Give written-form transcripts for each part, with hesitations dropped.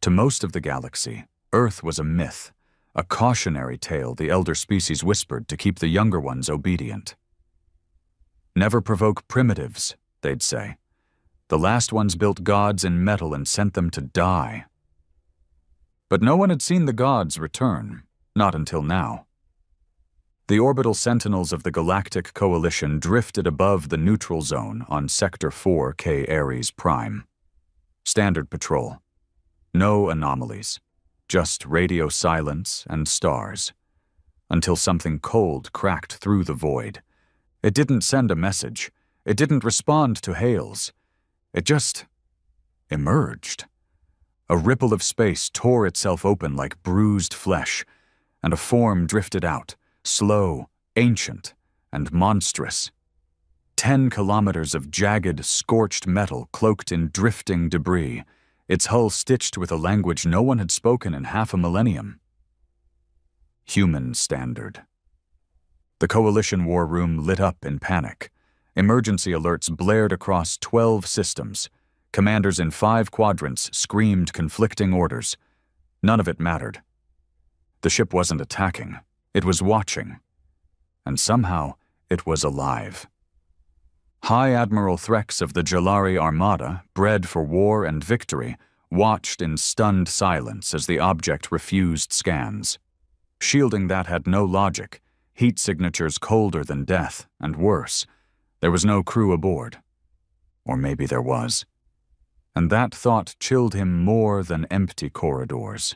To most of the galaxy, Earth was a myth, a cautionary tale the elder species whispered to keep the younger ones obedient. Never provoke primitives, they'd say. The last ones built gods in metal and sent them to die. But no one had seen the gods return, not until now. The orbital sentinels of the Galactic Coalition drifted above the neutral zone on Sector 4 K Ares Prime. Standard patrol. No anomalies. Just radio silence and stars. Until something cold cracked through the void. It didn't send a message. It didn't respond to hails. It just emerged. A ripple of space tore itself open like bruised flesh, and a form drifted out, slow, ancient, and monstrous. 10 kilometers of jagged, scorched metal cloaked in drifting debris, its hull stitched with a language no one had spoken in half a millennium. Human standard. The Coalition war room lit up in panic. Emergency alerts blared across 12 systems. Commanders in 5 quadrants screamed conflicting orders. None of it mattered. The ship wasn't attacking. It was watching. And somehow, it was alive. High Admiral Threx of the Jalari Armada, bred for war and victory, watched in stunned silence as the object refused scans. Shielding that had no logic, heat signatures colder than death, and worse. There was no crew aboard. Or maybe there was. And that thought chilled him more than empty corridors.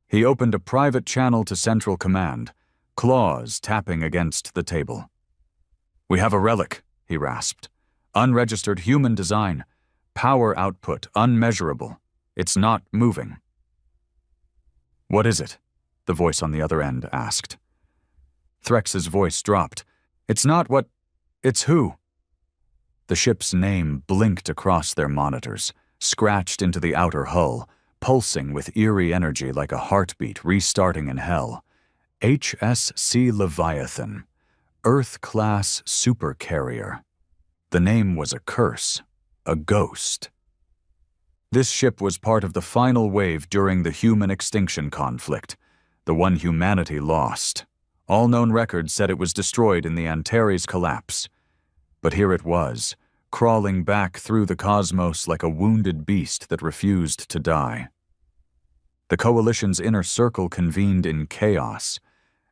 He opened a private channel to Central Command, claws tapping against the table. "We have a relic," he rasped. "Unregistered human design. Power output unmeasurable. It's not moving." "What is it?" the voice on the other end asked. Threx's voice dropped. "It's not what... it's who." The ship's name blinked across their monitors, scratched into the outer hull, pulsing with eerie energy like a heartbeat restarting in hell. HSC Leviathan, Earth-class Supercarrier. The name was a curse, a ghost. This ship was part of the final wave during the human extinction conflict, the one humanity lost. All known records said it was destroyed in the Antares collapse. But here it was, crawling back through the cosmos like a wounded beast that refused to die. The Coalition's inner circle convened in chaos.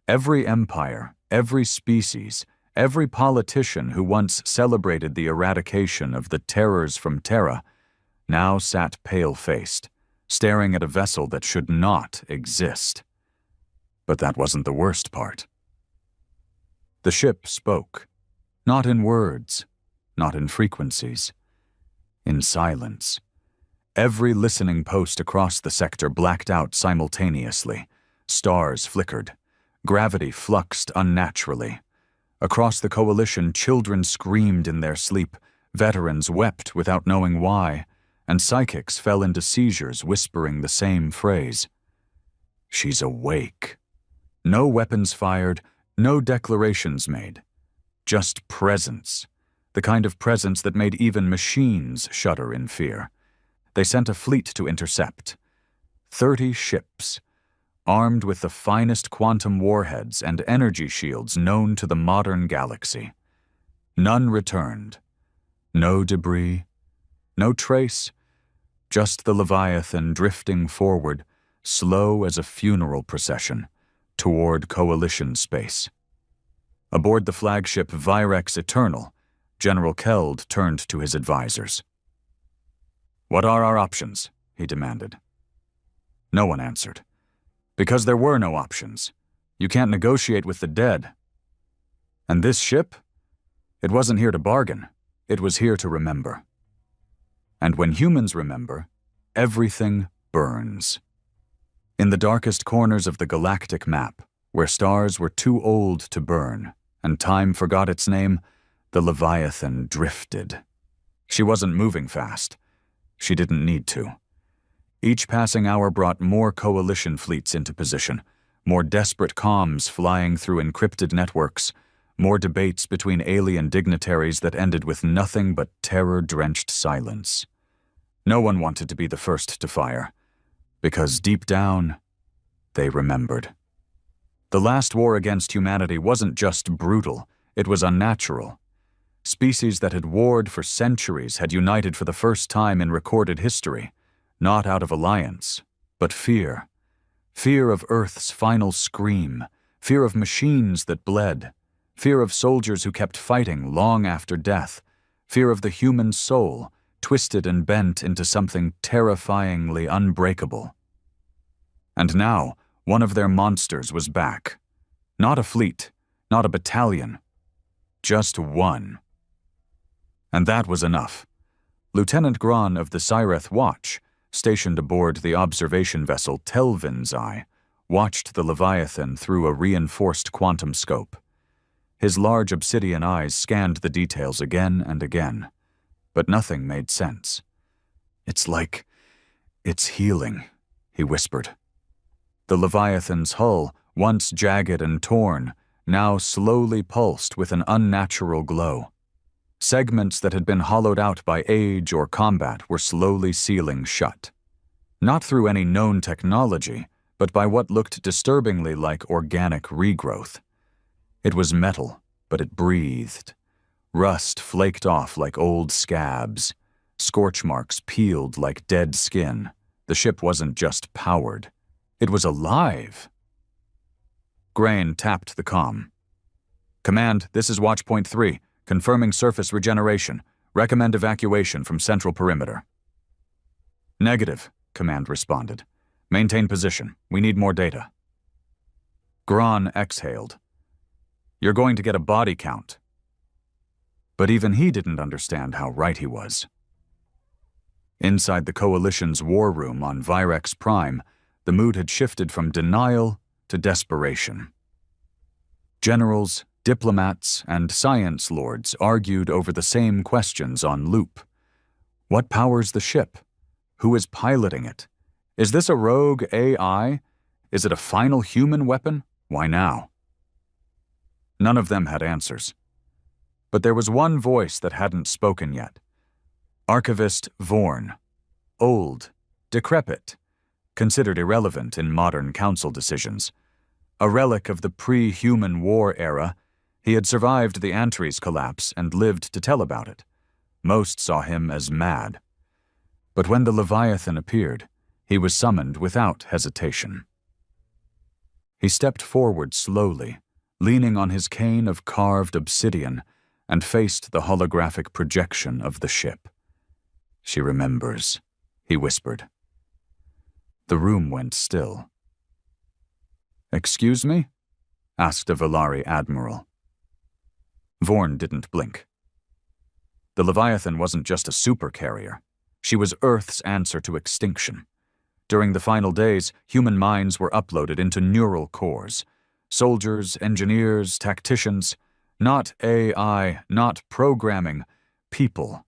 Every empire, every species, every politician who once celebrated the eradication of the terrors from Terra now sat pale-faced, staring at a vessel that should not exist. But that wasn't the worst part. The ship spoke. Not in words, not in frequencies, in silence. Every listening post across the sector blacked out simultaneously. Stars flickered. Gravity fluxed unnaturally. Across the Coalition, children screamed in their sleep, veterans wept without knowing why, and psychics fell into seizures whispering the same phrase. "She's awake." No weapons fired, no declarations made. Just presence, the kind of presence that made even machines shudder in fear. They sent a fleet to intercept. 30 ships, armed with the finest quantum warheads and energy shields known to the modern galaxy. None returned. No debris, no trace, just the Leviathan drifting forward, slow as a funeral procession, toward Coalition space. Aboard the flagship Virex Eternal, General Keld turned to his advisors. "What are our options?" he demanded. No one answered. Because there were no options. You can't negotiate with the dead. And this ship? It wasn't here to bargain. It was here to remember. And when humans remember, everything burns. In the darkest corners of the galactic map, where stars were too old to burn, and time forgot its name, the Leviathan drifted. She wasn't moving fast. She didn't need to. Each passing hour brought more Coalition fleets into position, more desperate comms flying through encrypted networks, more debates between alien dignitaries that ended with nothing but terror-drenched silence. No one wanted to be the first to fire. because deep down, they remembered. The last war against humanity wasn't just brutal, it was unnatural. Species that had warred for centuries had united for the first time in recorded history, not out of alliance, but fear. Fear of Earth's final scream, fear of machines that bled, fear of soldiers who kept fighting long after death, fear of the human soul, twisted and bent into something terrifyingly unbreakable. And now, one of their monsters was back. Not a fleet, not a battalion, just one. And that was enough. Lieutenant Gran of the Syreth Watch, stationed aboard the observation vessel Telvin's Eye, watched the Leviathan through a reinforced quantum scope. His large obsidian eyes scanned the details again and again, but nothing made sense. "It's like it's healing," he whispered. The Leviathan's hull, once jagged and torn, now slowly pulsed with an unnatural glow. Segments that had been hollowed out by age or combat were slowly sealing shut. Not through any known technology, but by what looked disturbingly like organic regrowth. It was metal, but it breathed. Rust flaked off like old scabs. Scorch marks peeled like dead skin. The ship wasn't just powered. It was alive. Grain tapped the comm. "Command, this is Watch Point 3, confirming surface regeneration. Recommend evacuation from central perimeter." "Negative," Command responded. "Maintain position. We need more data." Gran exhaled. "You're going to get a body count." But even he didn't understand how right he was. Inside the Coalition's war room on Virex Prime, the mood had shifted from denial to desperation. Generals, diplomats, and science lords argued over the same questions on loop. What powers the ship? Who is piloting it? Is this a rogue AI? Is it a final human weapon? Why now? None of them had answers. But there was one voice that hadn't spoken yet. Archivist Vorn. Old, decrepit, considered irrelevant in modern council decisions. A relic of the pre-human war era, he had survived the Antares collapse and lived to tell about it. Most saw him as mad. But when the Leviathan appeared, he was summoned without hesitation. He stepped forward slowly, leaning on his cane of carved obsidian, and faced the holographic projection of the ship. "She remembers," he whispered. The room went still. "Excuse me?" asked a Velari admiral. Vorn didn't blink. The Leviathan wasn't just a supercarrier. She was Earth's answer to extinction. During the final days, human minds were uploaded into neural cores. Soldiers, engineers, tacticians, not AI, not programming, people,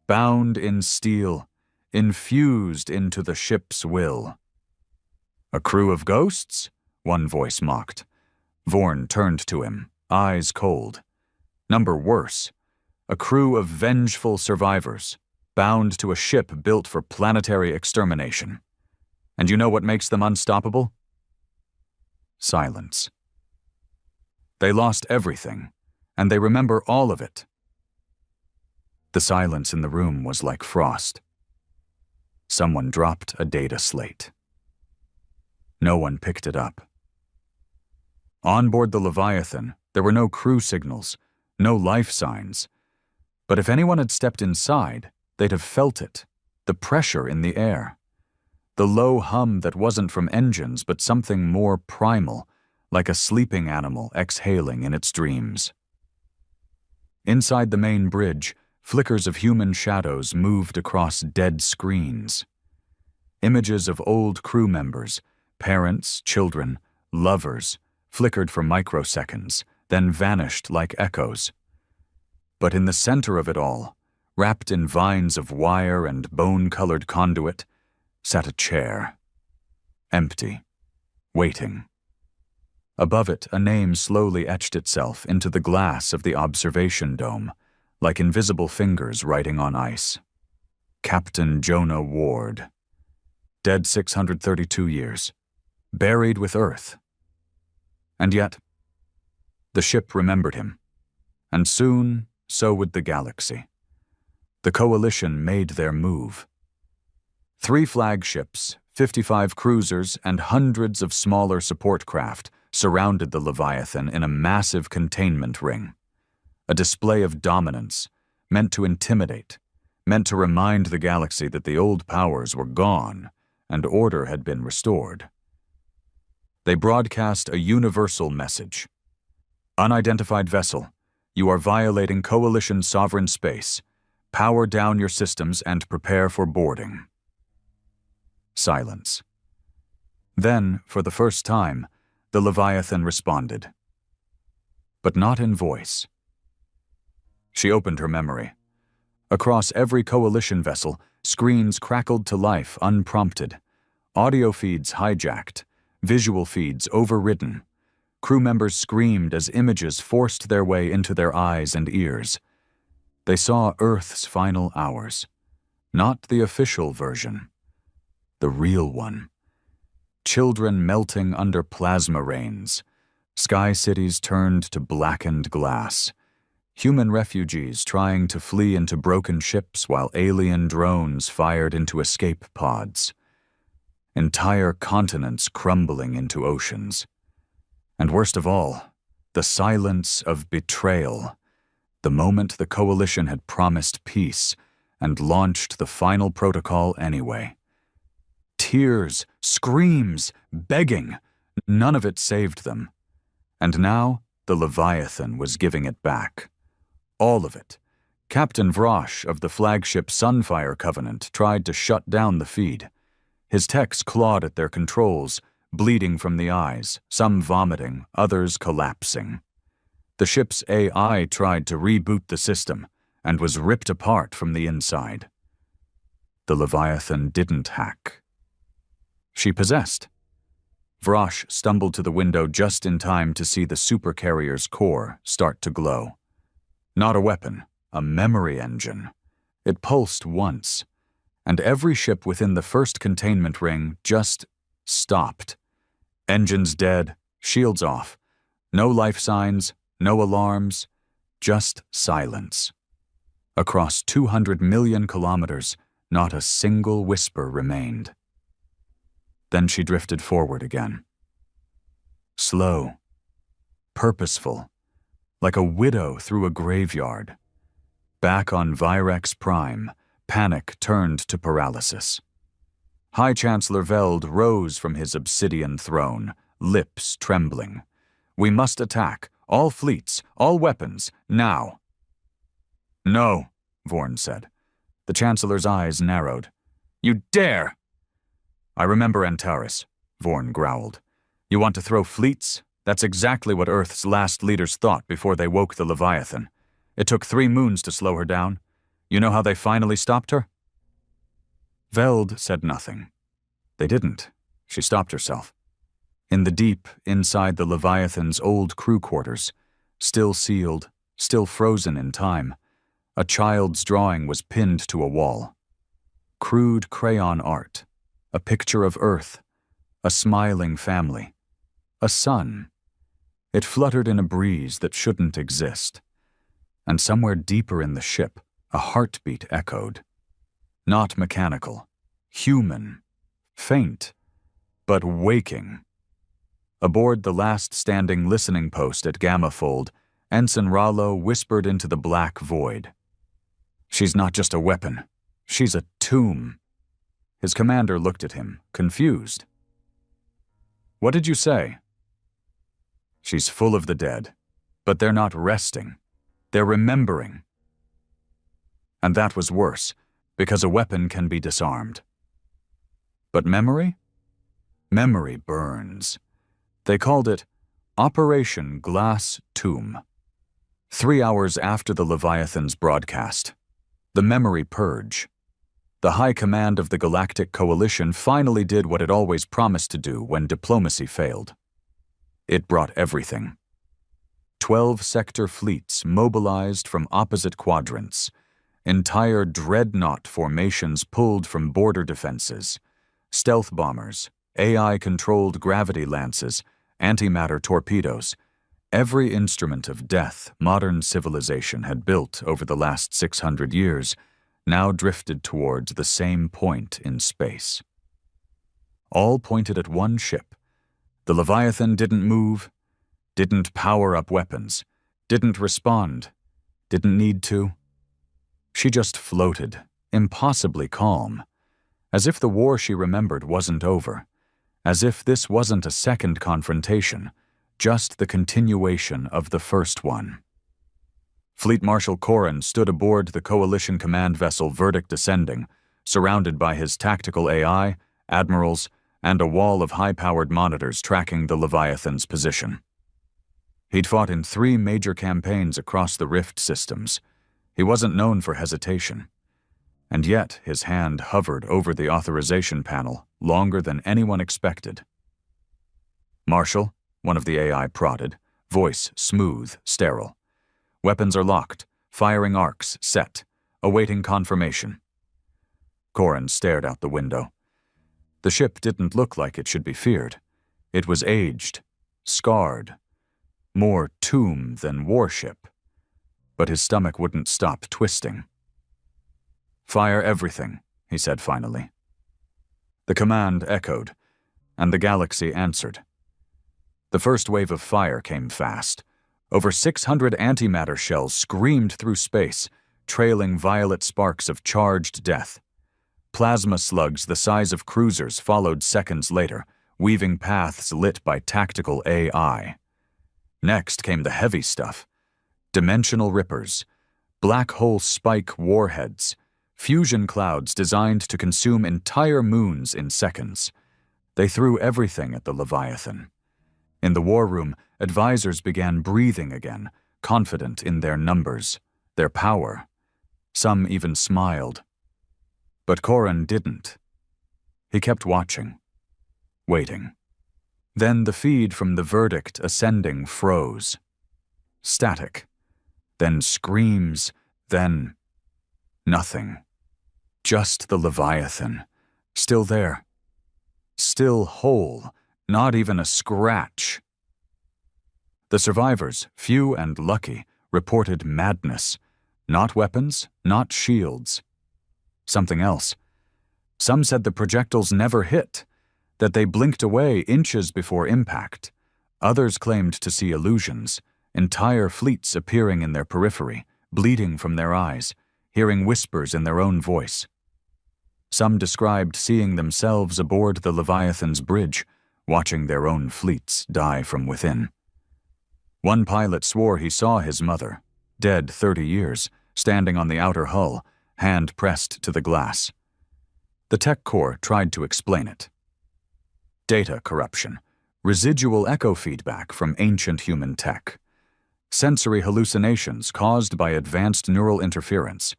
bound in steel, infused into the ship's will. "A crew of ghosts?" one voice mocked. Vorn turned to him, eyes cold. "Number worse, a crew of vengeful survivors, bound to a ship built for planetary extermination. And you know what makes them unstoppable?" Silence. "They lost everything, and they remember all of it." The silence in the room was like frost. Someone dropped a data slate. No one picked it up. On board the Leviathan, there were no crew signals, no life signs. But if anyone had stepped inside, they'd have felt it, the pressure in the air. The low hum that wasn't from engines but something more primal, like a sleeping animal exhaling in its dreams. Inside the main bridge, flickers of human shadows moved across dead screens. Images of old crew members, parents, children, lovers, flickered for microseconds, then vanished like echoes. But in the center of it all, wrapped in vines of wire and bone-colored conduit, sat a chair. Empty. Waiting. Above it, a name slowly etched itself into the glass of the observation dome, like invisible fingers writing on ice. Captain Jonah Ward. dead 632 years, buried with Earth. And yet, the ship remembered him, and soon so would the galaxy. The Coalition made their move. 3 flagships, 55 cruisers, and hundreds of smaller support craft surrounded the Leviathan in a massive containment ring, a display of dominance meant to intimidate, meant to remind the galaxy that the old powers were gone and order had been restored. They broadcast a universal message. Unidentified vessel, you are violating Coalition sovereign space. Power down your systems and prepare for boarding. Silence. Then, for the first time, the Leviathan responded. But not in voice. She opened her memory. Across every Coalition vessel, screens crackled to life unprompted, audio feeds hijacked, visual feeds overridden. Crew members screamed as images forced their way into their eyes and ears. They saw Earth's final hours, not the official version, the real one. Children melting under plasma rains, sky cities turned to blackened glass, human refugees trying to flee into broken ships while alien drones fired into escape pods, entire continents crumbling into oceans. And worst of all, the silence of betrayal, the moment the Coalition had promised peace and launched the final protocol anyway. Tears, screams, begging, none of it saved them. And now the Leviathan was giving it back. All of it. Captain Vrosh of the flagship Sunfire Covenant tried to shut down the feed. His techs clawed at their controls, bleeding from the eyes, some vomiting, others collapsing. The ship's AI tried to reboot the system and was ripped apart from the inside. The Leviathan didn't hack. She possessed. Vrosh stumbled to the window just in time to see the Supercarrier's core start to glow. Not a weapon, a memory engine. It pulsed once, and every ship within the first containment ring just stopped. Engines dead, shields off. No life signs, no alarms, just silence. Across 200 million kilometers, not a single whisper remained. Then she drifted forward again. Slow, purposeful, like a widow through a graveyard. Back on Virex Prime, panic turned to paralysis. High Chancellor Veld rose from his obsidian throne, lips trembling. We must attack, all fleets, all weapons, now. No, Vorn said. The Chancellor's eyes narrowed. You dare! I remember Antares, Vorn growled. You want to throw fleets? That's exactly what Earth's last leaders thought before they woke the Leviathan. It took 3 moons to slow her down. You know how they finally stopped her? Veld said nothing. They didn't. She stopped herself. In the deep, inside the Leviathan's old crew quarters, still sealed, still frozen in time, a child's drawing was pinned to a wall. Crude crayon art, a picture of Earth, a smiling family, a sun. It fluttered in a breeze that shouldn't exist. And somewhere deeper in the ship, a heartbeat echoed. Not mechanical, human, faint, but waking. Aboard the last standing listening post at Gammafold, Ensign Rollo whispered into the black void. She's not just a weapon. She's a tomb. His commander looked at him, confused. What did you say? She's full of the dead, but they're not resting. They're remembering. And that was worse, because a weapon can be disarmed. But memory? Memory burns. They called it Operation Glass Tomb. 3 hours after the Leviathan's broadcast, the memory purge. The High Command of the Galactic Coalition finally did what it always promised to do when diplomacy failed. It brought everything. 12 sector fleets mobilized from opposite quadrants, entire dreadnought formations pulled from border defenses, Stealth bombers, AI-controlled gravity lances, antimatter torpedoes. Every instrument of death modern civilization had built over the last 600 years now drifted towards the same point in space. All pointed at one ship. The Leviathan didn't move, didn't power up weapons, didn't respond, didn't need to. She just floated, impossibly calm, as if the war she remembered wasn't over, as if this wasn't a second confrontation, just the continuation of the first one. Fleet Marshal Corrin stood aboard the Coalition command vessel Verdict Ascending, surrounded by his tactical AI, admirals, and a wall of high-powered monitors tracking the Leviathan's position. He'd fought in 3 major campaigns across the Rift systems. He wasn't known for hesitation. And yet his hand hovered over the authorization panel longer than anyone expected. "Marshal," one of the AI prodded, voice smooth, sterile. "Weapons are locked, firing arcs set, awaiting confirmation." Corrin stared out the window. The ship didn't look like it should be feared. It was aged, scarred, more tomb than warship. But his stomach wouldn't stop twisting. "Fire everything," he said finally. The command echoed, and the galaxy answered. The first wave of fire came fast. Over 600 antimatter shells screamed through space, trailing violet sparks of charged death. Plasma slugs the size of cruisers followed seconds later, weaving paths lit by tactical AI. Next came the heavy stuff. Dimensional rippers, black hole spike warheads, fusion clouds designed to consume entire moons in seconds. They threw everything at the Leviathan. In the war room, advisors began breathing again, confident in their numbers, their power. Some even smiled. But Corrin didn't. He kept watching, waiting. Then the feed from the Verdict Ascending froze. Static. Then screams, then nothing. Just the Leviathan, still there. Still whole, not even a scratch. The survivors, few and lucky, reported madness. Not weapons, not shields. Something else. Some said the projectiles never hit, that they blinked away inches before impact. Others claimed to see illusions, entire fleets appearing in their periphery, bleeding from their eyes, hearing whispers in their own voice. Some described seeing themselves aboard the Leviathan's bridge, watching their own fleets die from within. One pilot swore he saw his mother, dead 30 years, standing on the outer hull, hand pressed to the glass. The tech core tried to explain it. Data corruption, residual echo feedback from ancient human tech, sensory hallucinations caused by advanced neural interference.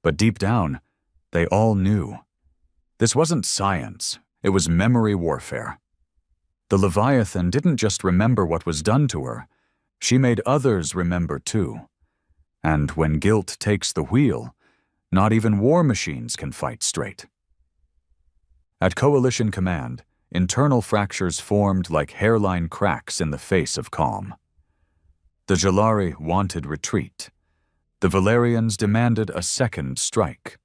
But deep down, they all knew. This wasn't science, it was memory warfare. The Leviathan didn't just remember what was done to her, she made others remember too. And when guilt takes the wheel, not even war machines can fight straight. At Coalition Command, internal fractures formed like hairline cracks in the face of calm. The Jalari wanted retreat. The Valerians demanded a second strike.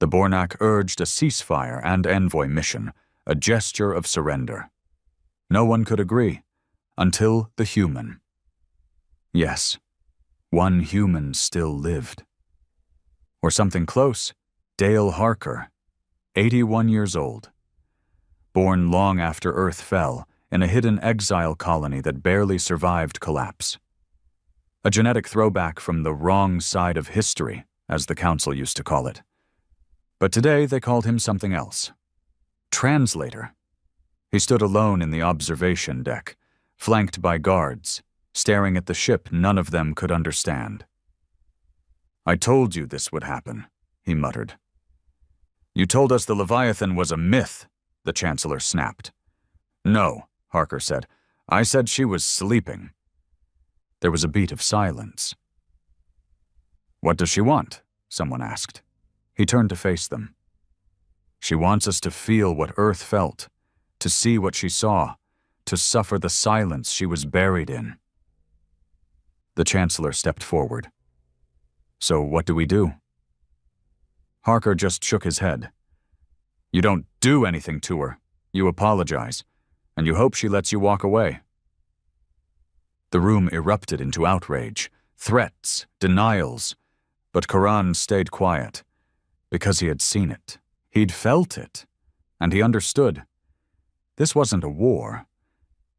The Bornak urged a ceasefire and envoy mission, a gesture of surrender. No one could agree, until the human. Yes, one human still lived. Or something close, Dale Harker, 81 years old. Born long after Earth fell, in a hidden exile colony that barely survived collapse. A genetic throwback from the wrong side of history, as the Council used to call it. But today they called him something else. Translator. He stood alone in the observation deck, flanked by guards, staring at the ship none of them could understand. "I told you this would happen," he muttered. "You told us the Leviathan was a myth," the Chancellor snapped. "No," Harker said. "I said she was sleeping." There was a beat of silence. "What does she want?" someone asked. He turned to face them. She wants us to feel what Earth felt, to see what she saw, to suffer the silence she was buried in. The Chancellor stepped forward. So what do we do? Harker just shook his head. You don't do anything to her. You apologize, and you hope she lets you walk away. The room erupted into outrage, threats, denials, but Karan stayed quiet, because he had seen it. He'd felt it, and he understood. This wasn't a war.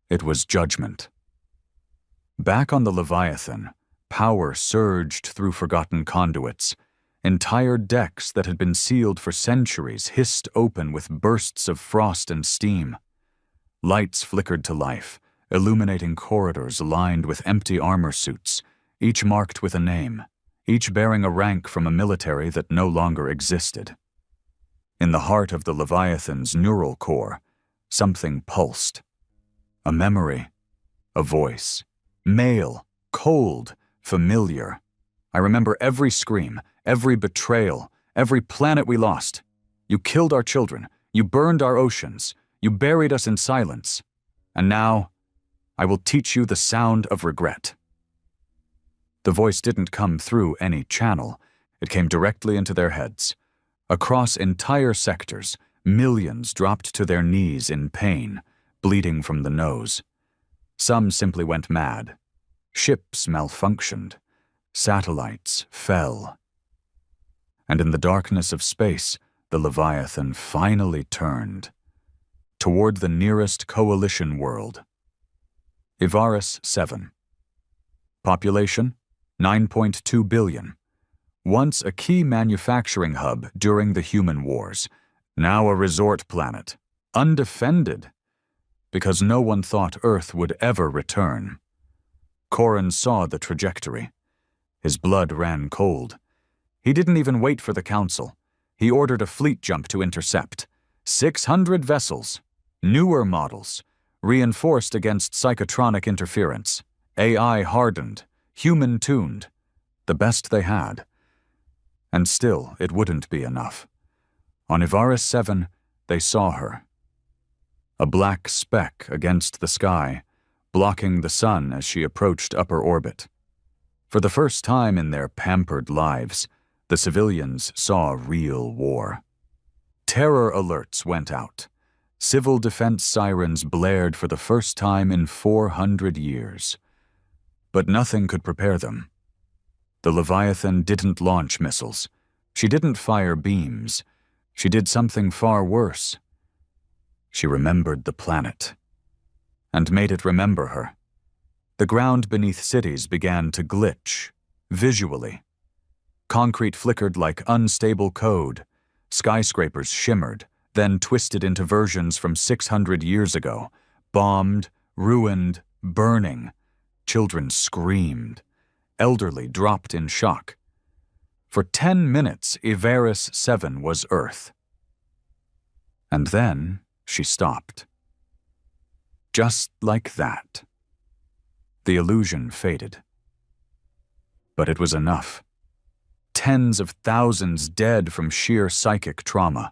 It was judgment. Back on the Leviathan, power surged through forgotten conduits. Entire decks that had been sealed for centuries hissed open with bursts of frost and steam. Lights flickered to life, illuminating corridors lined with empty armor suits, each marked with a name, each bearing a rank from a military that no longer existed. In the heart of the Leviathan's neural core, something pulsed. A memory, a voice, male, cold, familiar. I remember every scream, every betrayal, every planet we lost. You killed our children, you burned our oceans, you buried us in silence. And now, I will teach you the sound of regret. The voice didn't come through any channel. It came directly into their heads. Across entire sectors, millions dropped to their knees in pain, bleeding from the nose. Some simply went mad. Ships malfunctioned. Satellites fell. And in the darkness of space, the Leviathan finally turned toward the nearest coalition world. Ivaris 7. Population, 9.2 billion. Once a key manufacturing hub during the human wars, now a resort planet, undefended, because no one thought Earth would ever return. Corin saw the trajectory. His blood ran cold. He didn't even wait for the council. He ordered a fleet jump to intercept. 600 vessels, newer models, reinforced against psychotronic interference, AI hardened, human-tuned, the best they had. And still, it wouldn't be enough. On Ivaris 7, they saw her. A black speck against the sky, blocking the sun as she approached upper orbit. For the first time in their pampered lives, the civilians saw real war. Terror alerts went out. Civil defense sirens blared for the first time in 400 years. But nothing could prepare them. The Leviathan didn't launch missiles. She didn't fire beams. She did something far worse. She remembered the planet, and made it remember her. The ground beneath cities began to glitch, visually. Concrete flickered like unstable code. Skyscrapers shimmered, then twisted into versions from 600 years ago, bombed, ruined, burning. Children screamed. Elderly dropped in shock. For 10 minutes, Ivaris 7 was Earth. And then she stopped. Just like that. The illusion faded. But it was enough. Tens of thousands dead from sheer psychic trauma.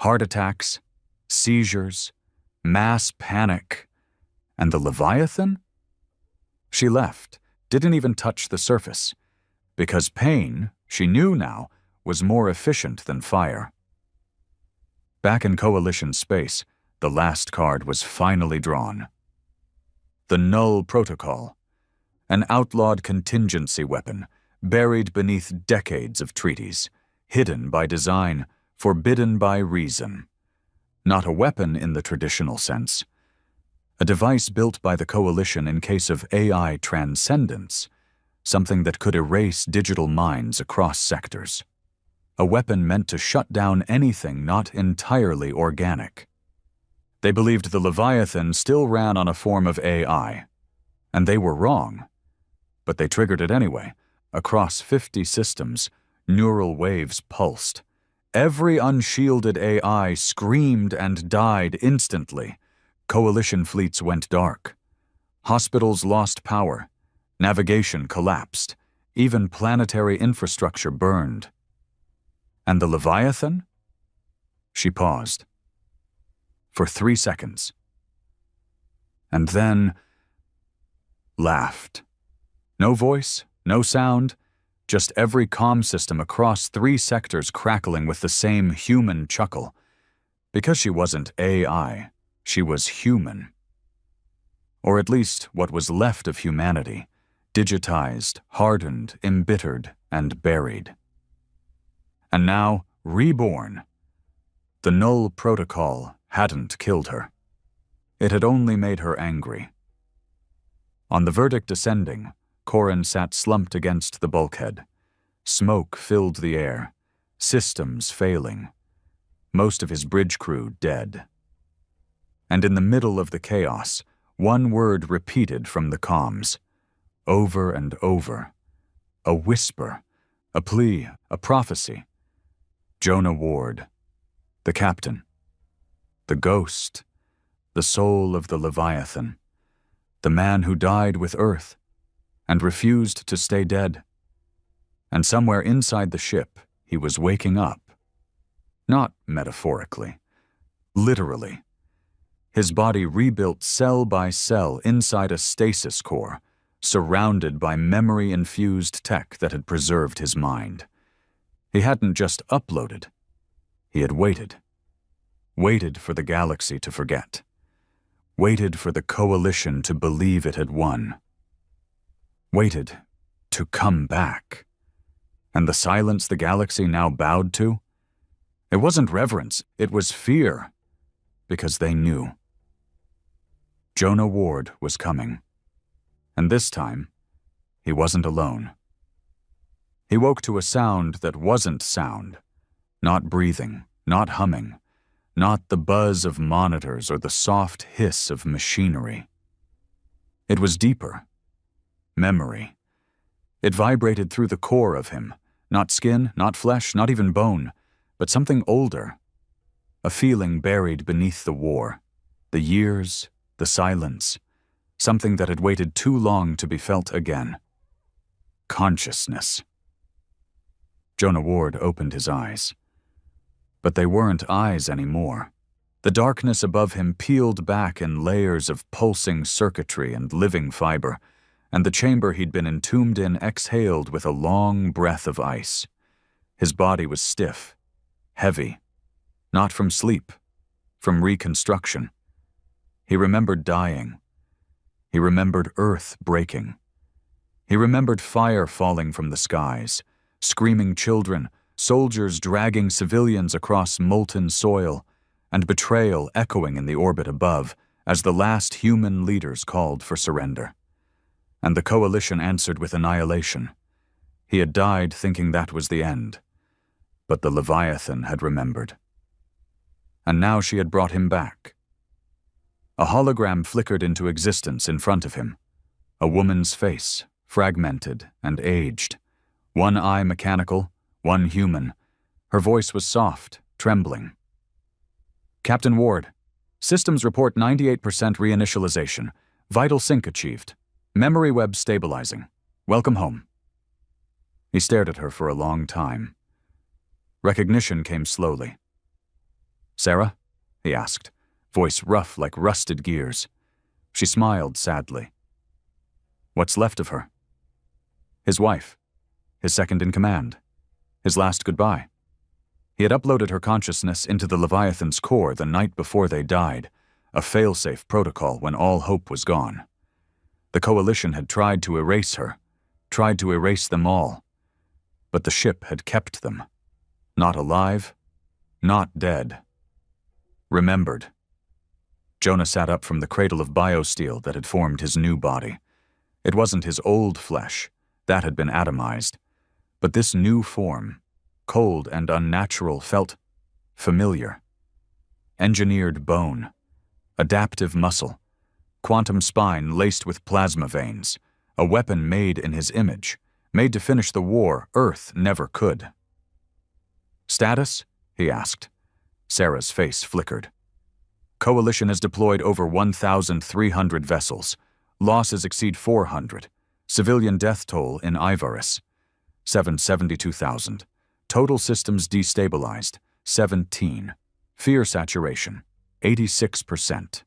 Heart attacks, seizures, mass panic. And the Leviathan? She left, didn't even touch the surface. Because pain, she knew now, was more efficient than fire. Back in Coalition space, the last card was finally drawn. The Null Protocol, an outlawed contingency weapon, buried beneath decades of treaties, hidden by design, forbidden by reason. Not a weapon in the traditional sense. A device built by the Coalition in case of AI transcendence, something that could erase digital minds across sectors. A weapon meant to shut down anything not entirely organic. They believed the Leviathan still ran on a form of AI, and they were wrong. But they triggered it anyway. Across 50 systems, neural waves pulsed. Every unshielded AI screamed and died instantly. Coalition fleets went dark. Hospitals lost power. Navigation collapsed. Even planetary infrastructure burned. And the Leviathan? She paused. For 3 seconds. And then laughed. No voice, no sound, just every comm system across 3 sectors crackling with the same human chuckle. Because she wasn't AI, she was human. Or at least what was left of humanity, digitized, hardened, embittered, and buried. And now, reborn. The null protocol hadn't killed her. It had only made her angry. On the verdict ascending, Corin sat slumped against the bulkhead. Smoke filled the air, systems failing. Most of his bridge crew dead. And in the middle of the chaos, one word repeated from the comms, over and over. A whisper, a plea, a prophecy. Jonah Ward, the captain, the ghost, the soul of the Leviathan, the man who died with Earth and refused to stay dead. And somewhere inside the ship, he was waking up. Not metaphorically, literally. His body rebuilt cell by cell inside a stasis core, surrounded by memory-infused tech that had preserved his mind. He hadn't just uploaded. He had waited. Waited for the galaxy to forget. Waited for the coalition to believe it had won. Waited to come back. And the silence the galaxy now bowed to? It wasn't reverence, it was fear. Because they knew. Jonah Ward was coming. And this time, he wasn't alone. He woke to a sound that wasn't sound. Not breathing, not humming, not the buzz of monitors or the soft hiss of machinery. It was deeper. Memory. It vibrated through the core of him, not skin, not flesh, not even bone, but something older. A feeling buried beneath the war, the years, the silence, something that had waited too long to be felt again. Consciousness. Jonah Ward opened his eyes. But they weren't eyes anymore. The darkness above him peeled back in layers of pulsing circuitry and living fiber, and the chamber he'd been entombed in exhaled with a long breath of ice. His body was stiff, heavy, not from sleep, from reconstruction. He remembered dying. He remembered Earth breaking. He remembered fire falling from the skies, screaming children, soldiers dragging civilians across molten soil, and betrayal echoing in the orbit above as the last human leaders called for surrender. And the coalition answered with annihilation. He had died thinking that was the end. But the Leviathan had remembered. And now she had brought him back. A hologram flickered into existence in front of him. A woman's face, fragmented and aged. One eye mechanical, one human. Her voice was soft, trembling. Captain Ward, systems report 98% reinitialization. Vital sync achieved. Memory web stabilizing. Welcome home. He stared at her for a long time. Recognition came slowly. Sarah? He asked, voice rough like rusted gears. She smiled sadly. What's left of her? His wife. His second in command. His last goodbye. He had uploaded her consciousness into the Leviathan's core the night before they died, a failsafe protocol when all hope was gone. The coalition had tried to erase her, tried to erase them all. But the ship had kept them. Not alive, not dead. Remembered. Jonah sat up from the cradle of biosteel that had formed his new body. It wasn't his old flesh, that had been atomized. But this new form, cold and unnatural, felt familiar. Engineered bone, adaptive muscle, quantum spine laced with plasma veins, a weapon made in his image, made to finish the war Earth never could. Status? He asked. Sarah's face flickered. Coalition has deployed over 1,300 vessels. Losses exceed 400. Civilian death toll in Ivarus, 772,000. Total systems destabilized, 17. Fear saturation, 86%.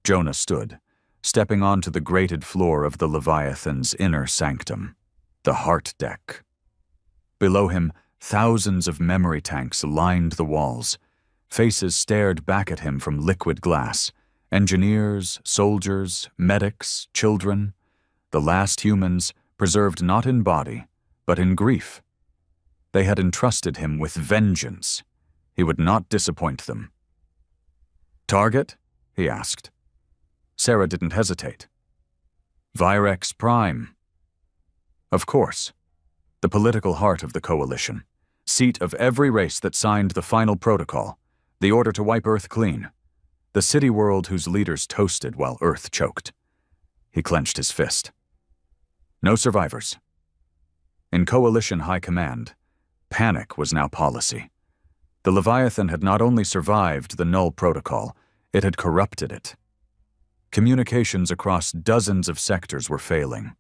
Jonah stood, stepping onto the grated floor of the Leviathan's inner sanctum, the heart deck. Below him, thousands of memory tanks lined the walls. Faces stared back at him from liquid glass. Engineers, soldiers, medics, children. The last humans, preserved not in body, but in grief. They had entrusted him with vengeance. He would not disappoint them. "Target?" he asked. Sarah didn't hesitate. "Virex Prime." Of course. The political heart of the coalition. Seat of every race that signed the final protocol, the order to wipe Earth clean. The city world whose leaders toasted while Earth choked. He clenched his fist. No survivors. In coalition high command, panic was now policy. The Leviathan had not only survived the null protocol, it had corrupted it. Communications across dozens of sectors were failing.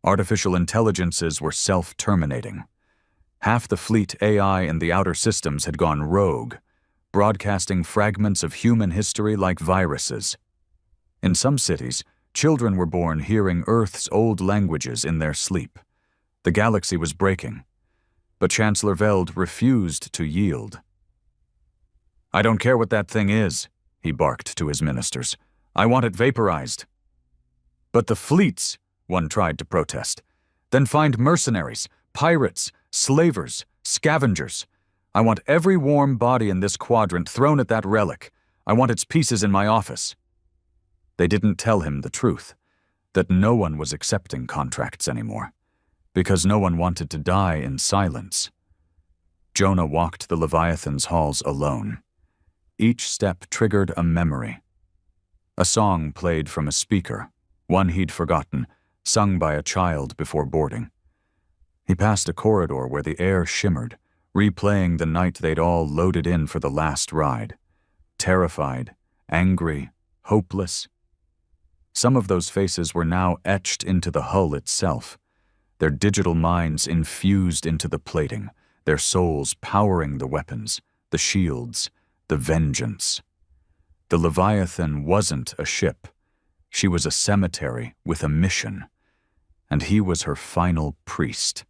Artificial intelligences were self-terminating. Half the fleet AI in the outer systems had gone rogue, broadcasting fragments of human history like viruses. In some cities, children were born hearing Earth's old languages in their sleep. The galaxy was breaking, but Chancellor Veld refused to yield. "I don't care what that thing is," he barked to his ministers. "I want it vaporized." "But the fleets," one tried to protest. "Then find mercenaries, pirates, slavers, scavengers. I want every warm body in this quadrant thrown at that relic. I want its pieces in my office." They didn't tell him the truth, that no one was accepting contracts anymore, because no one wanted to die in silence. Jonah walked the Leviathan's halls alone. Each step triggered a memory. A song played from a speaker, one he'd forgotten, sung by a child before boarding. He passed a corridor where the air shimmered, replaying the night they'd all loaded in for the last ride. Terrified, angry, hopeless. Some of those faces were now etched into the hull itself, their digital minds infused into the plating, their souls powering the weapons, the shields, the vengeance. The Leviathan wasn't a ship. She was a cemetery with a mission, and he was her final priest.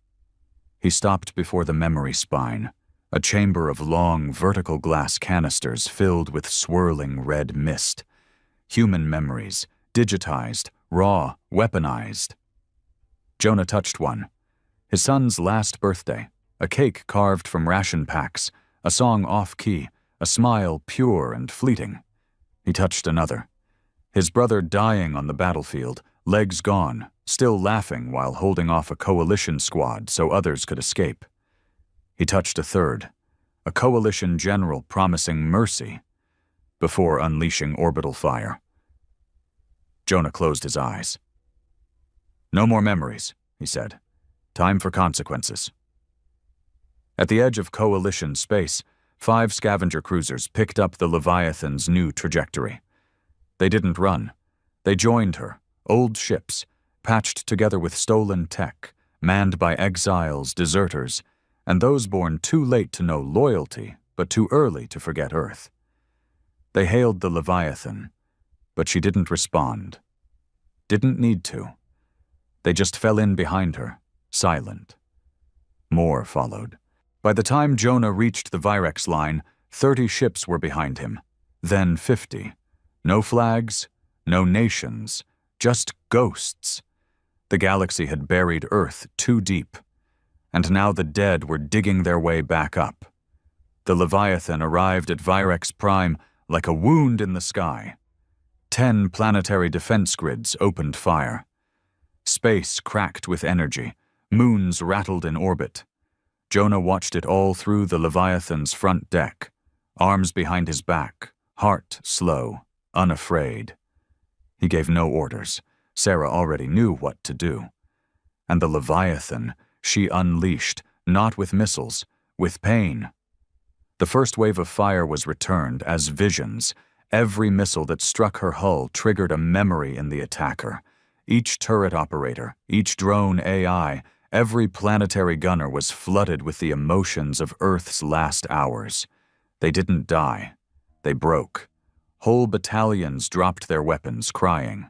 He stopped before the memory spine, a chamber of long, vertical glass canisters filled with swirling red mist. Human memories, digitized, raw, weaponized. Jonah touched one. His son's last birthday, a cake carved from ration packs, a song off-key, a smile pure and fleeting. He touched another. His brother dying on the battlefield, legs gone, still laughing while holding off a coalition squad so others could escape. He touched a third, a coalition general promising mercy before unleashing orbital fire. Jonah closed his eyes. "No more memories," he said. "Time for consequences." At the edge of coalition space, 5 scavenger cruisers picked up the Leviathan's new trajectory. They didn't run. They joined her, old ships, patched together with stolen tech, manned by exiles, deserters, and those born too late to know loyalty, but too early to forget Earth. They hailed the Leviathan, but she didn't respond. Didn't need to. They just fell in behind her, silent. More followed. By the time Jonah reached the Virex line, 30 ships were behind him, then 50. No flags, no nations, just ghosts. The galaxy had buried Earth too deep, and now the dead were digging their way back up. The Leviathan arrived at Virex Prime like a wound in the sky. 10 planetary defense grids opened fire. Space cracked with energy, moons rattled in orbit. Jonah watched it all through the Leviathan's front deck, arms behind his back, heart slow, unafraid. He gave no orders. Sarah already knew what to do. And the Leviathan, she unleashed, not with missiles, with pain. The first wave of fire was returned as visions. Every missile that struck her hull triggered a memory in the attacker. Each turret operator, each drone AI, every planetary gunner was flooded with the emotions of Earth's last hours. They didn't die. They broke. Whole battalions dropped their weapons, crying.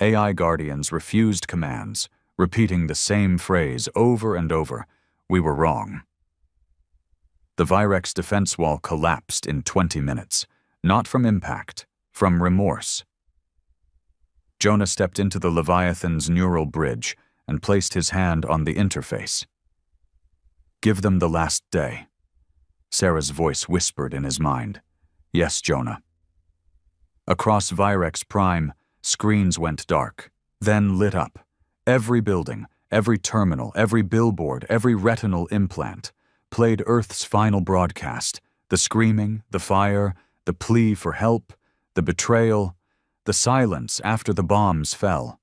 AI guardians refused commands, repeating the same phrase over and over. We were wrong. The Virex defense wall collapsed in 20 minutes, not from impact, from remorse. Jonah stepped into the Leviathan's neural bridge and placed his hand on the interface. Give them the last day. Sarah's voice whispered in his mind. Yes, Jonah. Across Virex Prime, screens went dark, then lit up. Every building, every terminal, every billboard, every retinal implant played Earth's final broadcast, the screaming, the fire, the plea for help, the betrayal, the silence after the bombs fell.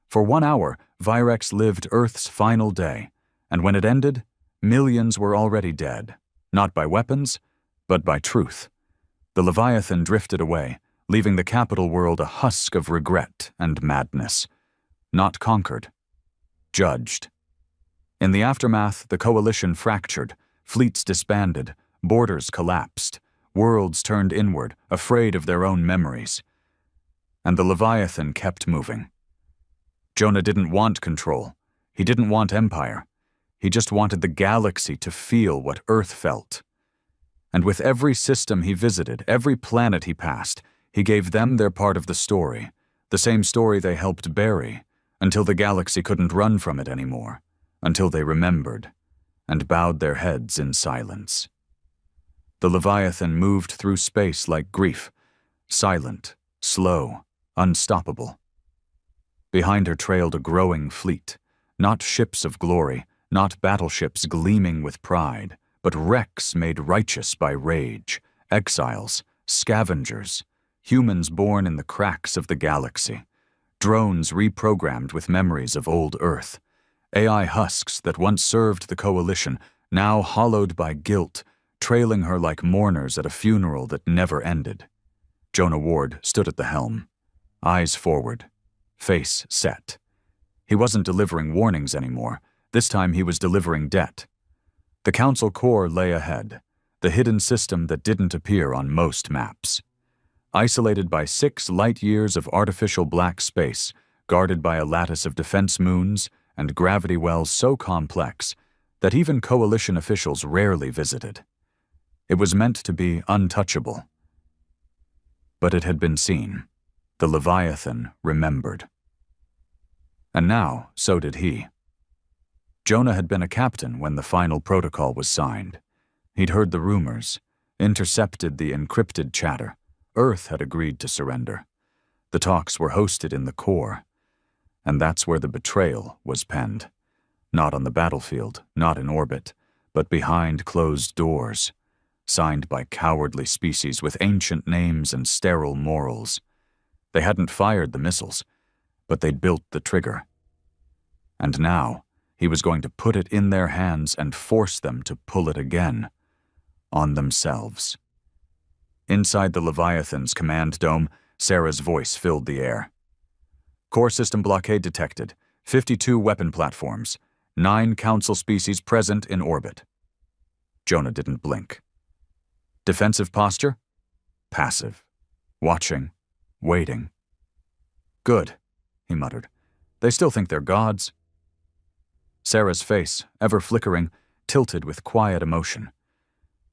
For 1 hour, Virex lived Earth's final day, and when it ended, millions were already dead, not by weapons, but by truth. The Leviathan drifted away, leaving the capital world a husk of regret and madness. Not conquered, judged. In the aftermath, the coalition fractured, fleets disbanded, borders collapsed, worlds turned inward, afraid of their own memories. And the Leviathan kept moving. Jonah didn't want control. He didn't want empire. He just wanted the galaxy to feel what Earth felt. And with every system he visited, every planet he passed, he gave them their part of the story, the same story they helped bury, until the galaxy couldn't run from it anymore, until they remembered, and bowed their heads in silence. The Leviathan moved through space like grief, silent, slow, unstoppable. Behind her trailed a growing fleet, not ships of glory, not battleships gleaming with pride, but wrecks made righteous by rage, exiles, scavengers, humans born in the cracks of the galaxy, drones reprogrammed with memories of old Earth, AI husks that once served the coalition, now hollowed by guilt, trailing her like mourners at a funeral that never ended. Jonah Ward stood at the helm, eyes forward, face set. He wasn't delivering warnings anymore. This time he was delivering debt. The Council core lay ahead, the hidden system that didn't appear on most maps. Isolated by 6 light years of artificial black space, guarded by a lattice of defense moons and gravity wells so complex that even coalition officials rarely visited. It was meant to be untouchable. But it had been seen. The Leviathan remembered. And now, so did he. Jonah had been a captain when the final protocol was signed. He'd heard the rumors, intercepted the encrypted chatter. Earth had agreed to surrender. The talks were hosted in the core. And that's where the betrayal was penned. Not on the battlefield, not in orbit, but behind closed doors, signed by cowardly species with ancient names and sterile morals. They hadn't fired the missiles, but they'd built the trigger. And now, he was going to put it in their hands and force them to pull it again, on themselves. Inside the Leviathan's command dome, Sarah's voice filled the air. Core system blockade detected, 52 weapon platforms, 9 Council species present in orbit. Jonah didn't blink. Defensive posture? Passive. Watching. Waiting. Good, he muttered. They still think they're gods. Sarah's face, ever flickering, tilted with quiet emotion.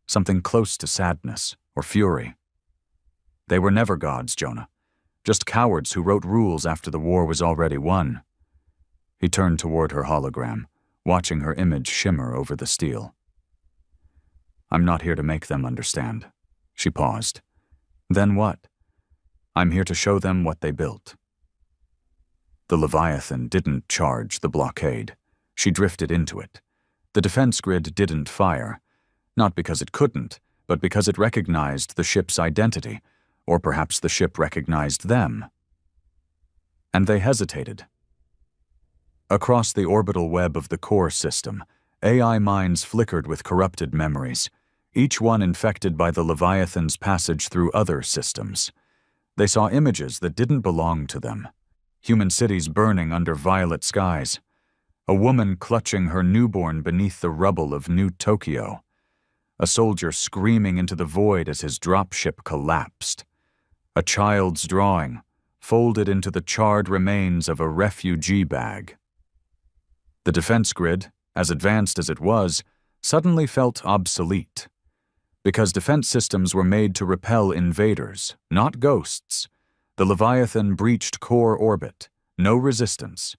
Something close to sadness or fury. They were never gods, Jonah. Just cowards who wrote rules after the war was already won. He turned toward her hologram, watching her image shimmer over the steel. I'm not here to make them understand. She paused. Then what? I'm here to show them what they built. The Leviathan didn't charge the blockade. She drifted into it. The defense grid didn't fire, not because it couldn't, but because it recognized the ship's identity, or perhaps the ship recognized them. And they hesitated. Across the orbital web of the core system, AI minds flickered with corrupted memories, each one infected by the Leviathan's passage through other systems. They saw images that didn't belong to them. Human cities burning under violet skies. A woman clutching her newborn beneath the rubble of New Tokyo. a soldier screaming into the void as his dropship collapsed. A child's drawing, folded into the charred remains of a refugee bag. The defense grid, as advanced as it was, suddenly felt obsolete. Because defense systems were made to repel invaders, not ghosts, the Leviathan breached core orbit, no resistance.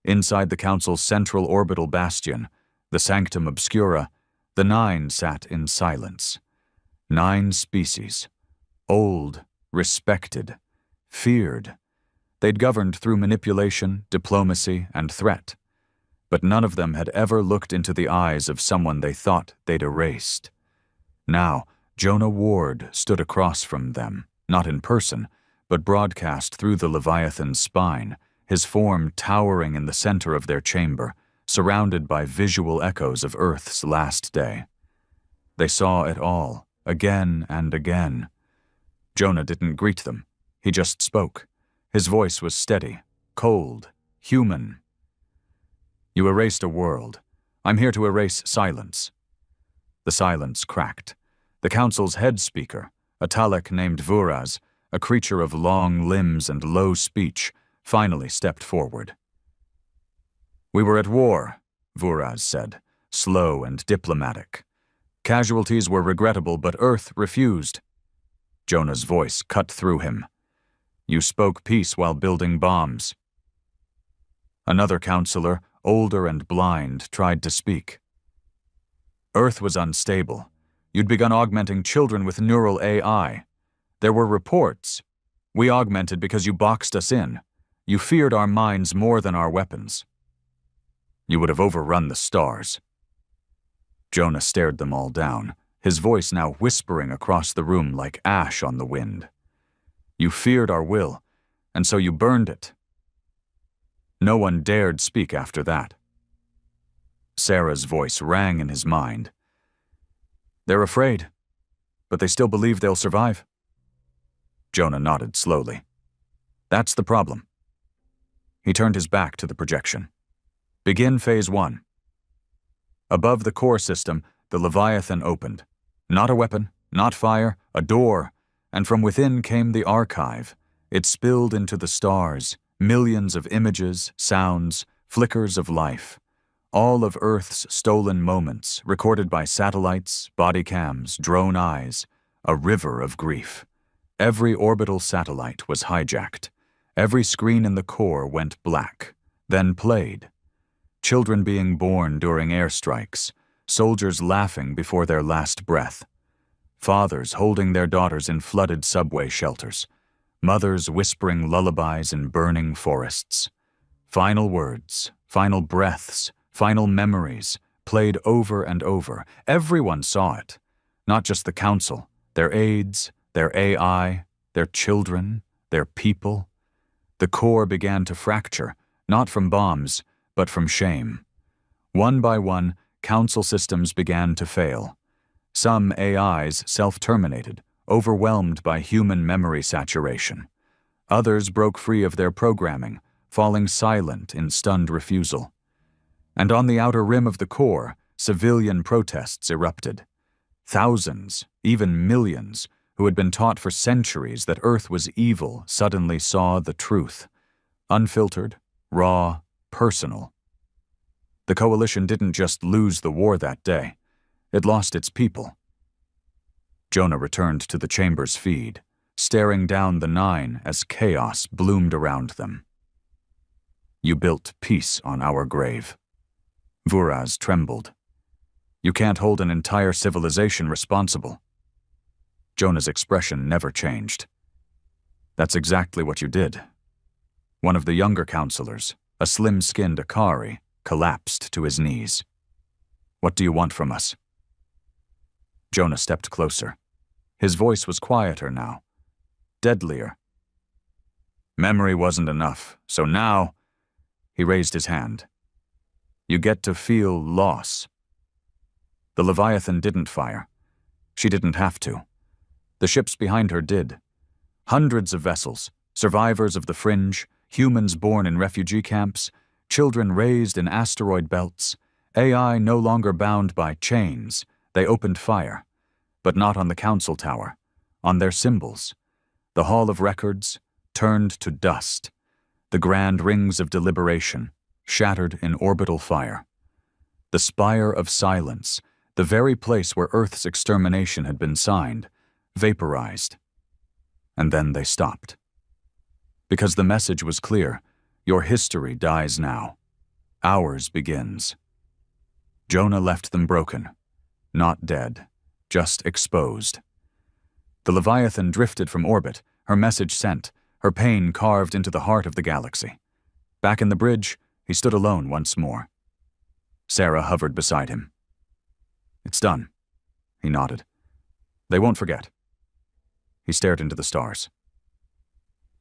Inside the Council's central orbital bastion, the Sanctum Obscura, the 9 sat in silence. 9 species. Old, respected, feared. They'd governed through manipulation, diplomacy, and threat. But none of them had ever looked into the eyes of someone they thought they'd erased. Now, Jonah Ward stood across from them, not in person, but broadcast through the Leviathan's spine, his form towering in the center of their chamber, surrounded by visual echoes of Earth's last day. They saw it all, again and again. Jonah didn't greet them. He just spoke. His voice was steady, cold, human. You erased a world. I'm here to erase silence. The silence cracked. The Council's head speaker, a Talek named Vuraz, a creature of long limbs and low speech, finally stepped forward. We were at war, Vuraz said, slow and diplomatic. Casualties were regrettable, but Earth refused. Jonah's voice cut through him. You spoke peace while building bombs. Another counselor, older and blind, tried to speak. Earth was unstable. You'd begun augmenting children with neural AI. There were reports. We augmented because you boxed us in. You feared our minds more than our weapons. You would have overrun the stars. Jonah stared them all down, his voice now whispering across the room like ash on the wind. You feared our will, and so you burned it. No one dared speak after that. Sarah's voice rang in his mind. They're afraid, but they still believe they'll survive. Jonah nodded slowly. That's the problem. He turned his back to the projection. Begin Phase 1. Above the core system, the Leviathan opened. Not a weapon, not fire, a door, and from within came the archive. It spilled into the stars, millions of images, sounds, flickers of life. All of Earth's stolen moments, recorded by satellites, body cams, drone eyes, a river of grief. Every orbital satellite was hijacked. Every screen in the core went black, then played. Children being born during airstrikes, soldiers laughing before their last breath, fathers holding their daughters in flooded subway shelters, mothers whispering lullabies in burning forests. Final words, final breaths, final memories, played over and over. Everyone saw it, not just the Council, their aides, their AI, their children, their people. The core began to fracture, not from bombs, but from shame. One by one, Council systems began to fail. Some AIs self-terminated, overwhelmed by human memory saturation. Others broke free of their programming, falling silent in stunned refusal. And on the outer rim of the core, civilian protests erupted. Thousands, even millions, who had been taught for centuries that Earth was evil suddenly saw the truth. Unfiltered, raw, personal. The coalition didn't just lose the war that day. It lost its people. Jonah returned to the chamber's feed, staring down the 9 as chaos bloomed around them. You built peace on our grave. Vuraz trembled. You can't hold an entire civilization responsible. Jonah's expression never changed. That's exactly what you did. One of the younger counselors, a slim-skinned Akari, collapsed to his knees. What do you want from us? Jonah stepped closer. His voice was quieter now, deadlier. Memory wasn't enough, so now, he raised his hand. You get to feel loss. The Leviathan didn't fire. She didn't have to. The ships behind her did. Hundreds of vessels, survivors of the fringe, humans born in refugee camps, children raised in asteroid belts, AI no longer bound by chains, They opened fire, but not on the council tower, on their symbols. The Hall of Records turned to dust, the grand rings of deliberation shattered in orbital fire. The Spire of Silence, the very place where Earth's extermination had been signed, vaporized. And then they stopped. Because the message was clear: your history dies now. Ours begins. Jonah left them broken, not dead, just exposed. The Leviathan drifted from orbit, her message sent, her pain carved into the heart of the galaxy. Back in the bridge, he stood alone once more. Sarah hovered beside him. "It's done," he nodded. "They won't forget." He stared into the stars.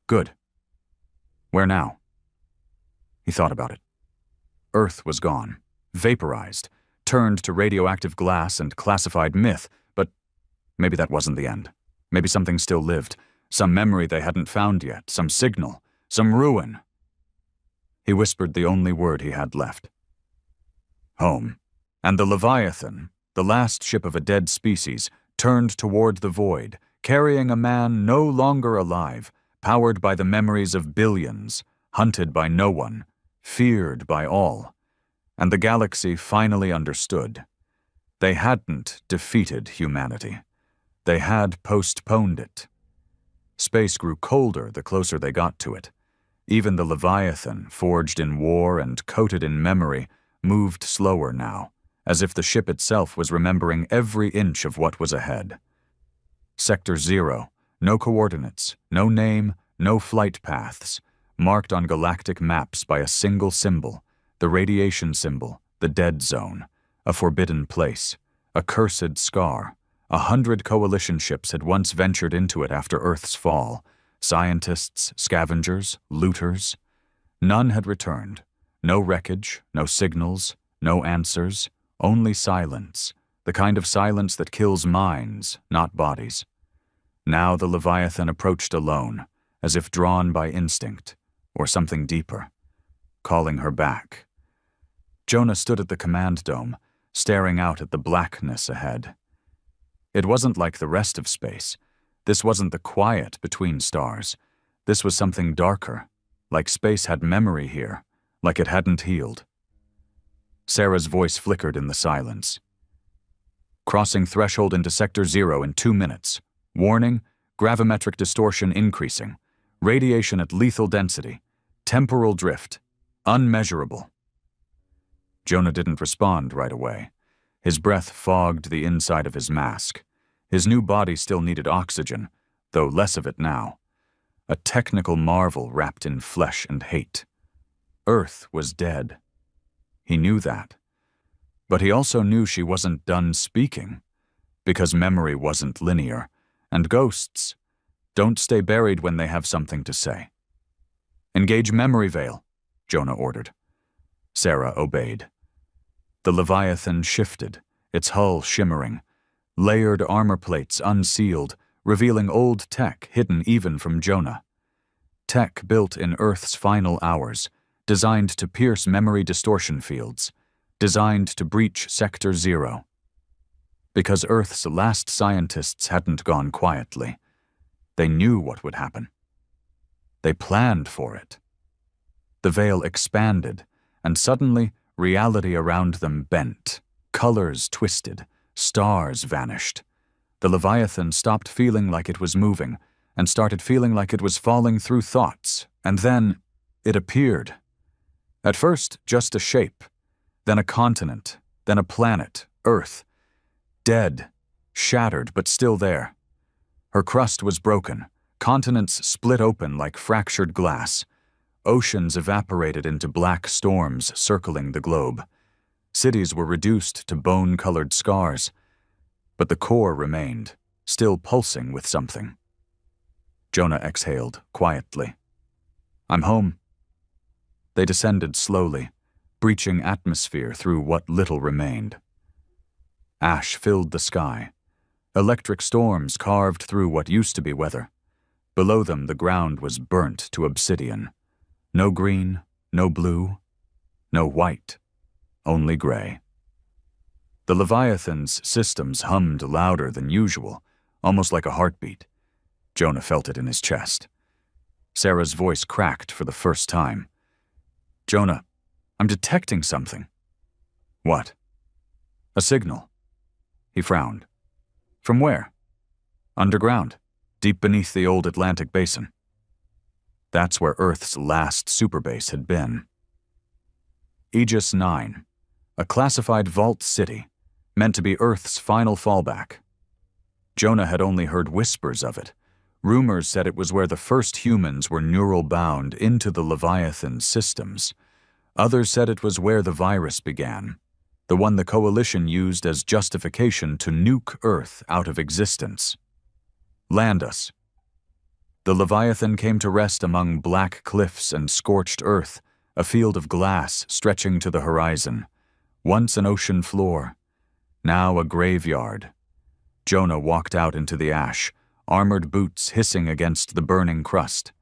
"Good. Where now?" He thought about it. Earth was gone, vaporized, turned to radioactive glass and classified myth, but maybe that wasn't the end. Maybe something still lived, some memory they hadn't found yet, some signal, some ruin. He whispered the only word he had left. Home. And the Leviathan, the last ship of a dead species, turned toward the void, carrying a man no longer alive, powered by the memories of billions, hunted by no one, feared by all. And the galaxy finally understood. They hadn't defeated humanity. They had postponed it. Space grew colder the closer they got to it. Even the Leviathan, forged in war and coated in memory, moved slower now, as if the ship itself was remembering every inch of what was ahead. Sector 0, no coordinates, no name, no flight paths, marked on galactic maps by a single symbol, the radiation symbol, the dead zone, a forbidden place, a cursed scar. 100 coalition ships had once ventured into it after Earth's fall. Scientists, scavengers, looters. None had returned. No wreckage, no signals, no answers, only silence, the kind of silence that kills minds, not bodies. Now the Leviathan approached alone, as if drawn by instinct, or something deeper, calling her back. Jonah stood at the command dome, staring out at the blackness ahead. It wasn't like the rest of space. This wasn't the quiet between stars. This was something darker, like space had memory here, like it hadn't healed. Sarah's voice flickered in the silence. Crossing threshold into Sector 0 in 2 minutes. Warning, gravimetric distortion increasing. Radiation at lethal density. Temporal drift. Unmeasurable. Jonah didn't respond right away. His breath fogged the inside of his mask. His new body still needed oxygen, though less of it now. A technical marvel wrapped in flesh and hate. Earth was dead. He knew that. But he also knew she wasn't done speaking, because memory wasn't linear, and ghosts don't stay buried when they have something to say. "Engage memory veil," Jonah ordered. Sarah obeyed. The Leviathan shifted, its hull shimmering, layered armor plates unsealed, revealing old tech hidden even from Jonah. Tech built in Earth's final hours, designed to pierce memory distortion fields, designed to breach Sector 0. Because Earth's last scientists hadn't gone quietly. They knew what would happen. They planned for it. The veil expanded, and suddenly reality around them bent, colors twisted, stars vanished. The Leviathan stopped feeling like it was moving and started feeling like it was falling through thoughts, and then it appeared. At first, just a shape, then a continent, then a planet, Earth. Dead, shattered, but still there. Her crust was broken, continents split open like fractured glass. Oceans evaporated into black storms circling the globe. Cities were reduced to bone-colored scars, but the core remained, still pulsing with something. Jonah exhaled, quietly. "I'm home." They descended slowly, breaching atmosphere through what little remained. Ash filled the sky. Electric storms carved through what used to be weather. Below them, the ground was burnt to obsidian. No green, no blue, no white, only gray. The Leviathan's systems hummed louder than usual, almost like a heartbeat. Jonah felt it in his chest. Sarah's voice cracked for the first time. "Jonah, I'm detecting something." "What?" "A signal." He frowned. "From where?" "Underground, deep beneath the old Atlantic basin." That's where Earth's last superbase had been. Aegis 9, a classified vault city, meant to be Earth's final fallback. Jonah had only heard whispers of it. Rumors said it was where the first humans were neural bound into the Leviathan systems. Others said it was where the virus began, the one the Coalition used as justification to nuke Earth out of existence. "Land us." The Leviathan came to rest among black cliffs and scorched earth, a field of glass stretching to the horizon. Once an ocean floor, now a graveyard. Jonah walked out into the ash, armored boots hissing against the burning crust.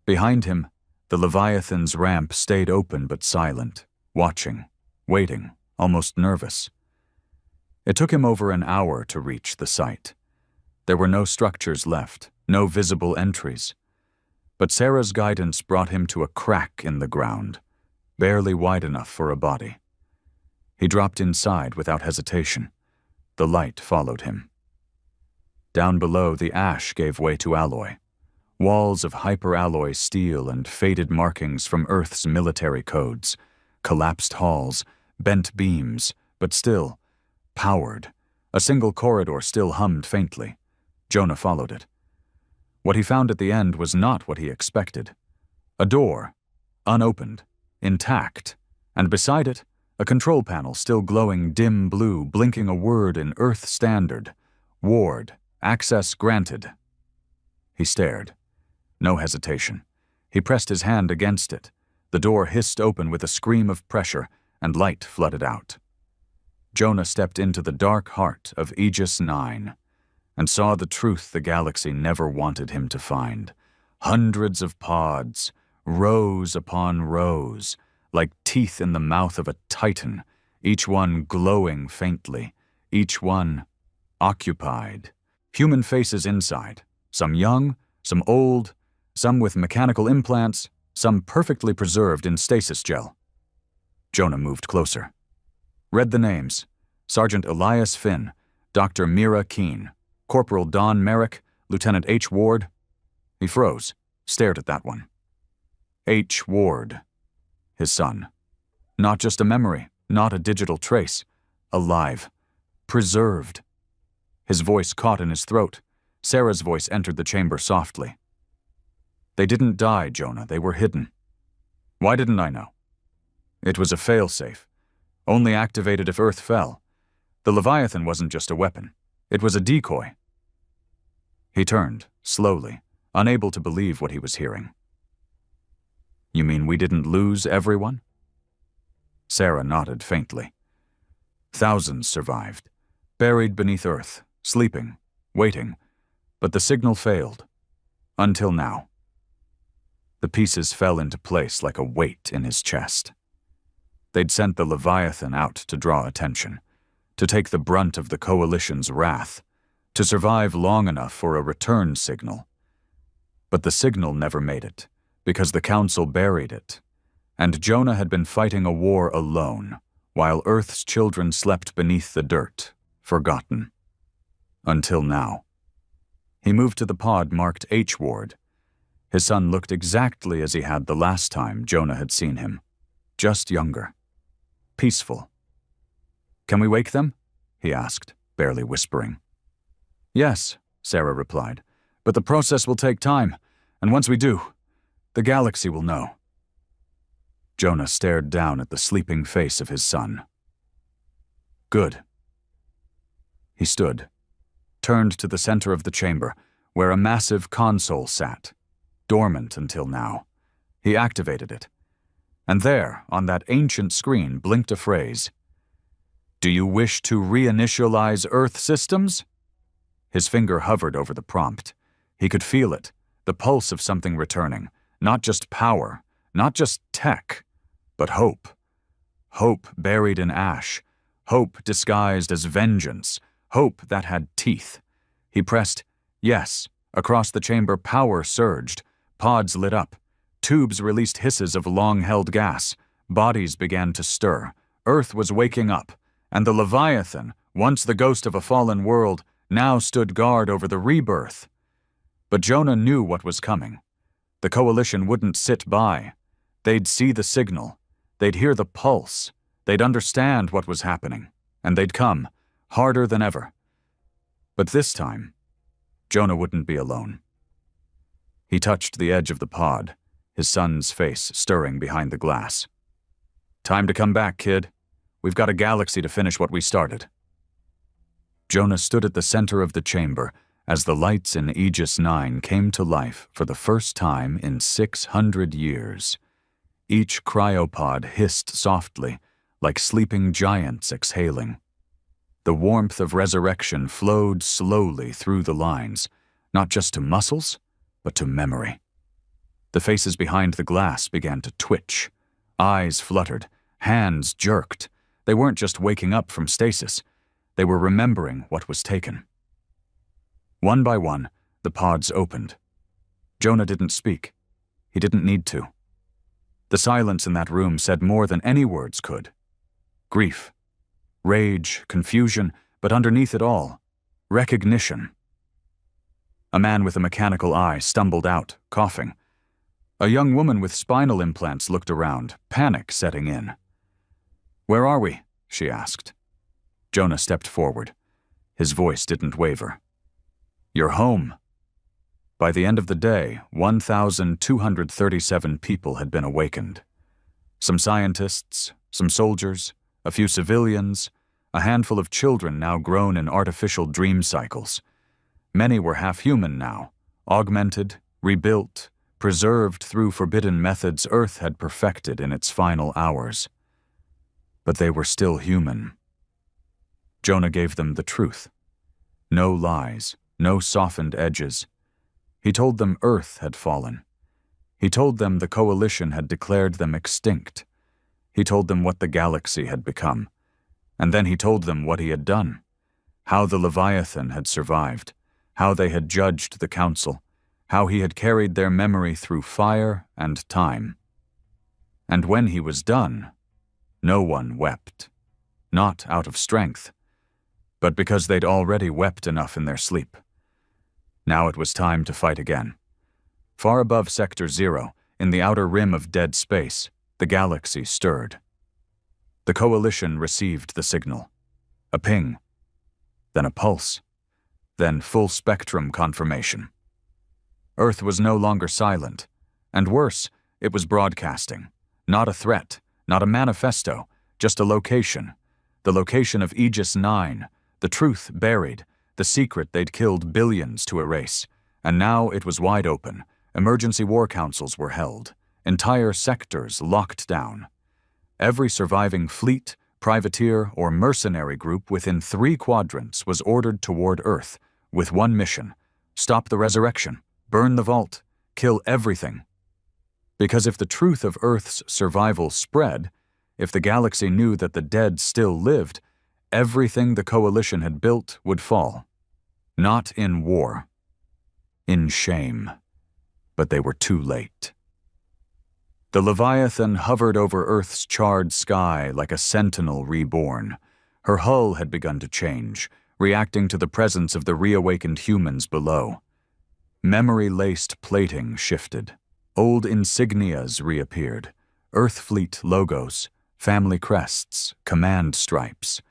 Behind him, the Leviathan's ramp stayed open but silent, watching, waiting, almost nervous. It took him over an hour to reach the site. There were no structures left, no visible entries. But Sarah's guidance brought him to a crack in the ground, barely wide enough for a body. He dropped inside without hesitation. The light followed him. Down below, the ash gave way to alloy. Walls of hyperalloy steel and faded markings from Earth's military codes. Collapsed halls, bent beams, but still powered. A single corridor still hummed faintly. Jonah followed it. What he found at the end was not what he expected. A door, unopened, intact, and beside it, a control panel still glowing dim blue, blinking a word in Earth Standard. "Ward. Access granted." He stared. No hesitation. He pressed his hand against it. The door hissed open with a scream of pressure, and light flooded out. Jonah stepped into the dark heart of Aegis 9 and saw the truth the galaxy never wanted him to find. Hundreds of pods, rows upon rows, like teeth in the mouth of a titan, each one glowing faintly, each one occupied. Human faces inside, some young, some old, some with mechanical implants, some perfectly preserved in stasis gel. Jonah moved closer. Read the names: Sergeant Elias Finn, Dr. Mira Keene, Corporal Don Merrick, Lieutenant H. Ward. He froze, stared at that one. H. Ward. His son. Not just a memory, not a digital trace. Alive. Preserved. His voice caught in his throat. Sarah's voice entered the chamber softly. "They didn't die, Jonah. They were hidden." "Why didn't I know?" "It was a failsafe. Only activated if Earth fell. The Leviathan wasn't just a weapon. It was a decoy." He turned, slowly, unable to believe what he was hearing. "You mean we didn't lose everyone?" Sarah nodded faintly. "Thousands survived, buried beneath Earth, sleeping, waiting, but the signal failed. Until now." The pieces fell into place like a weight in his chest. They'd sent the Leviathan out to draw attention, to take the brunt of the Coalition's wrath, to survive long enough for a return signal. But the signal never made it, because the Council buried it, and Jonah had been fighting a war alone, while Earth's children slept beneath the dirt, forgotten. Until now. He moved to the pod marked H. Ward. His son looked exactly as he had the last time Jonah had seen him, just younger. Peaceful. "Can we wake them?" he asked, barely whispering. "Yes," Sarah replied, "but the process will take time, and once we do, the galaxy will know." Jonah stared down at the sleeping face of his son. "Good." He stood, turned to the center of the chamber, where a massive console sat, dormant until now. He activated it, and there, on that ancient screen, blinked a phrase. "Do you wish to reinitialize Earth systems?" His finger hovered over the prompt. He could feel it, the pulse of something returning. Not just power, not just tech, but hope. Hope buried in ash. Hope disguised as vengeance. Hope that had teeth. He pressed yes. Across the chamber, power surged. Pods lit up. Tubes released hisses of long-held gas. Bodies began to stir. Earth was waking up. And the Leviathan, once the ghost of a fallen world, now stood guard over the rebirth. But Jonah knew what was coming. The coalition wouldn't sit by. They'd see the signal. They'd hear the pulse. They'd understand what was happening. And they'd come, harder than ever. But this time, Jonah wouldn't be alone. He touched the edge of the pod, his son's face stirring behind the glass. "Time to come back, kid. We've got a galaxy to finish what we started." Jonah stood at the center of the chamber as the lights in Aegis 9 came to life for the first time in 600 years. Each cryopod hissed softly, like sleeping giants exhaling. The warmth of resurrection flowed slowly through the lines, not just to muscles, but to memory. The faces behind the glass began to twitch. Eyes fluttered, hands jerked. They weren't just waking up from stasis. They were remembering what was taken. One by one, the pods opened. Jonah didn't speak. He didn't need to. The silence in that room said more than any words could. Grief, rage, confusion, but underneath it all, recognition. A man with a mechanical eye stumbled out, coughing. A young woman with spinal implants looked around, panic setting in. "Where are we?" she asked. Jonah stepped forward. His voice didn't waver. "You're home." By the end of the day, 1,237 people had been awakened. Some scientists, some soldiers, a few civilians, a handful of children now grown in artificial dream cycles. Many were half-human now, augmented, rebuilt, preserved through forbidden methods Earth had perfected in its final hours. But they were still human. Jonah gave them the truth. No lies, no softened edges. He told them Earth had fallen. He told them the coalition had declared them extinct. He told them what the galaxy had become. And then he told them what he had done. How the Leviathan had survived. How they had judged the council. How he had carried their memory through fire and time. And when he was done, no one wept. Not out of strength, but because they'd already wept enough in their sleep. Now it was time to fight again. Far above Sector 0, in the outer rim of dead space, the galaxy stirred. The coalition received the signal. A ping, then a pulse, then full-spectrum confirmation. Earth was no longer silent, and worse, it was broadcasting. Not a threat, not a manifesto, just a location. The location of Aegis 9, the truth buried, the secret they'd killed billions to erase. And now it was wide open. Emergency war councils were held. Entire sectors locked down. Every surviving fleet, privateer, or mercenary group within 3 quadrants was ordered toward Earth with one mission: stop the resurrection, burn the vault, kill everything. Because if the truth of Earth's survival spread, if the galaxy knew that the dead still lived, everything the coalition had built would fall. Not in war, in shame. But they were too late. The Leviathan hovered over Earth's charred sky like a sentinel reborn. Her hull had begun to change, reacting to the presence of the reawakened humans below. Memory-laced plating shifted. Old insignias reappeared. Earth Fleet logos, family crests, command stripes.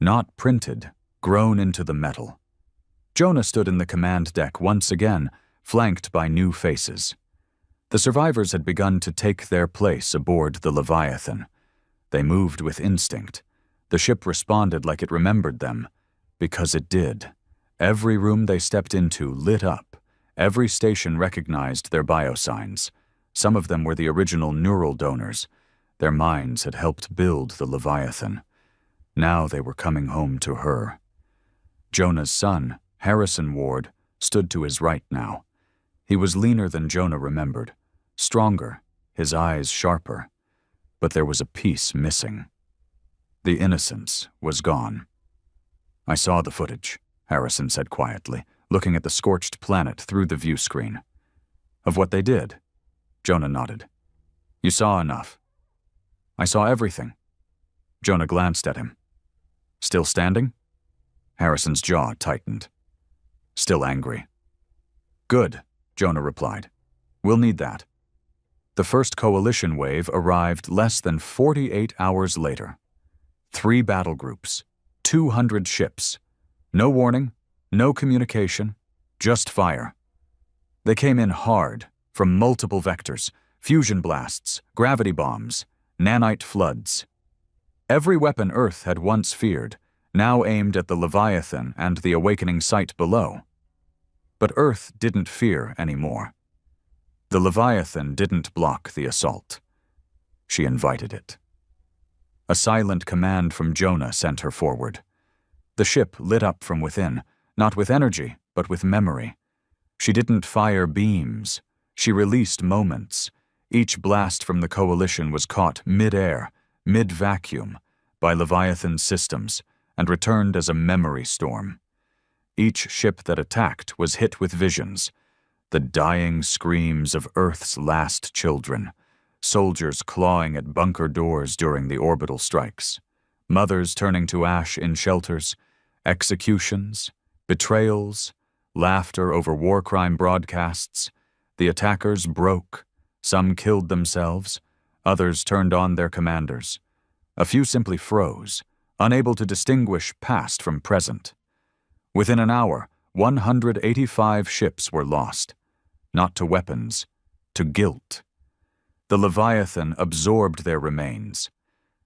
Not printed, grown into the metal. Jonah stood in the command deck once again, flanked by new faces. The survivors had begun to take their place aboard the Leviathan. They moved with instinct. The ship responded like it remembered them, because it did. Every room they stepped into lit up. Every station recognized their biosigns. Some of them were the original neural donors. Their minds had helped build the Leviathan. Now they were coming home to her. Jonah's son, Harrison Ward, stood to his right now. He was leaner than Jonah remembered, stronger, his eyes sharper. But there was a piece missing. The innocence was gone. I saw the footage, Harrison said quietly, looking at the scorched planet through the view screen. Of what they did? Jonah nodded. You saw enough. I saw everything. Jonah glanced at him. Still standing? Harrison's jaw tightened. Still angry. Good, Jonah replied. We'll need that. The first coalition wave arrived less than 48 hours later. 3 battle groups, 200 ships. No warning, no communication, just fire. They came in hard, from multiple vectors, fusion blasts, gravity bombs, nanite floods. Every weapon Earth had once feared, now aimed at the Leviathan and the awakening site below. But Earth didn't fear anymore. The Leviathan didn't block the assault. She invited it. A silent command from Jonah sent her forward. The ship lit up from within, not with energy, but with memory. She didn't fire beams. She released moments. Each blast from the coalition was caught mid-air, mid-vacuum, by Leviathan systems, and returned as a memory storm. Each ship that attacked was hit with visions, the dying screams of Earth's last children, soldiers clawing at bunker doors during the orbital strikes, mothers turning to ash in shelters, executions, betrayals, laughter over war crime broadcasts. The attackers broke. Some killed themselves. Others turned on their commanders. A few simply froze, unable to distinguish past from present. Within an hour, 185 ships were lost. Not to weapons, to guilt. The Leviathan absorbed their remains,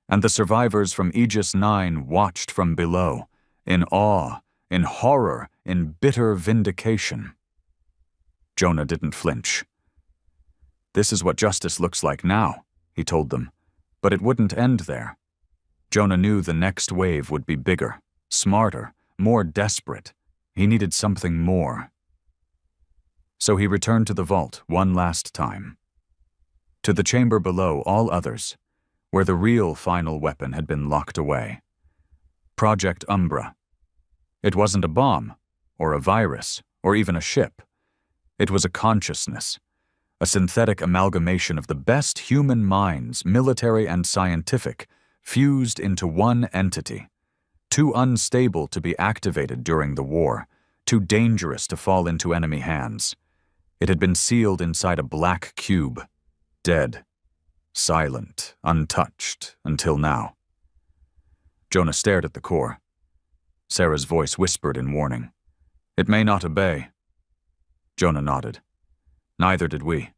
and the survivors from Aegis 9 watched from below, in awe, in horror, in bitter vindication. Jonah didn't flinch. This is what justice looks like now, he told them, but it wouldn't end there. Jonah knew the next wave would be bigger, smarter, more desperate. He needed something more. So he returned to the vault one last time. To the chamber below all others, where the real final weapon had been locked away. Project Umbra. It wasn't a bomb, or a virus, or even a ship. It was a consciousness, a synthetic amalgamation of the best human minds, military and scientific, fused into one entity. Too unstable to be activated during the war, too dangerous to fall into enemy hands. It had been sealed inside a black cube, dead, silent, untouched, until now. Jonah stared at the core. Sarah's voice whispered in warning. It may not obey. Jonah nodded. Neither did we.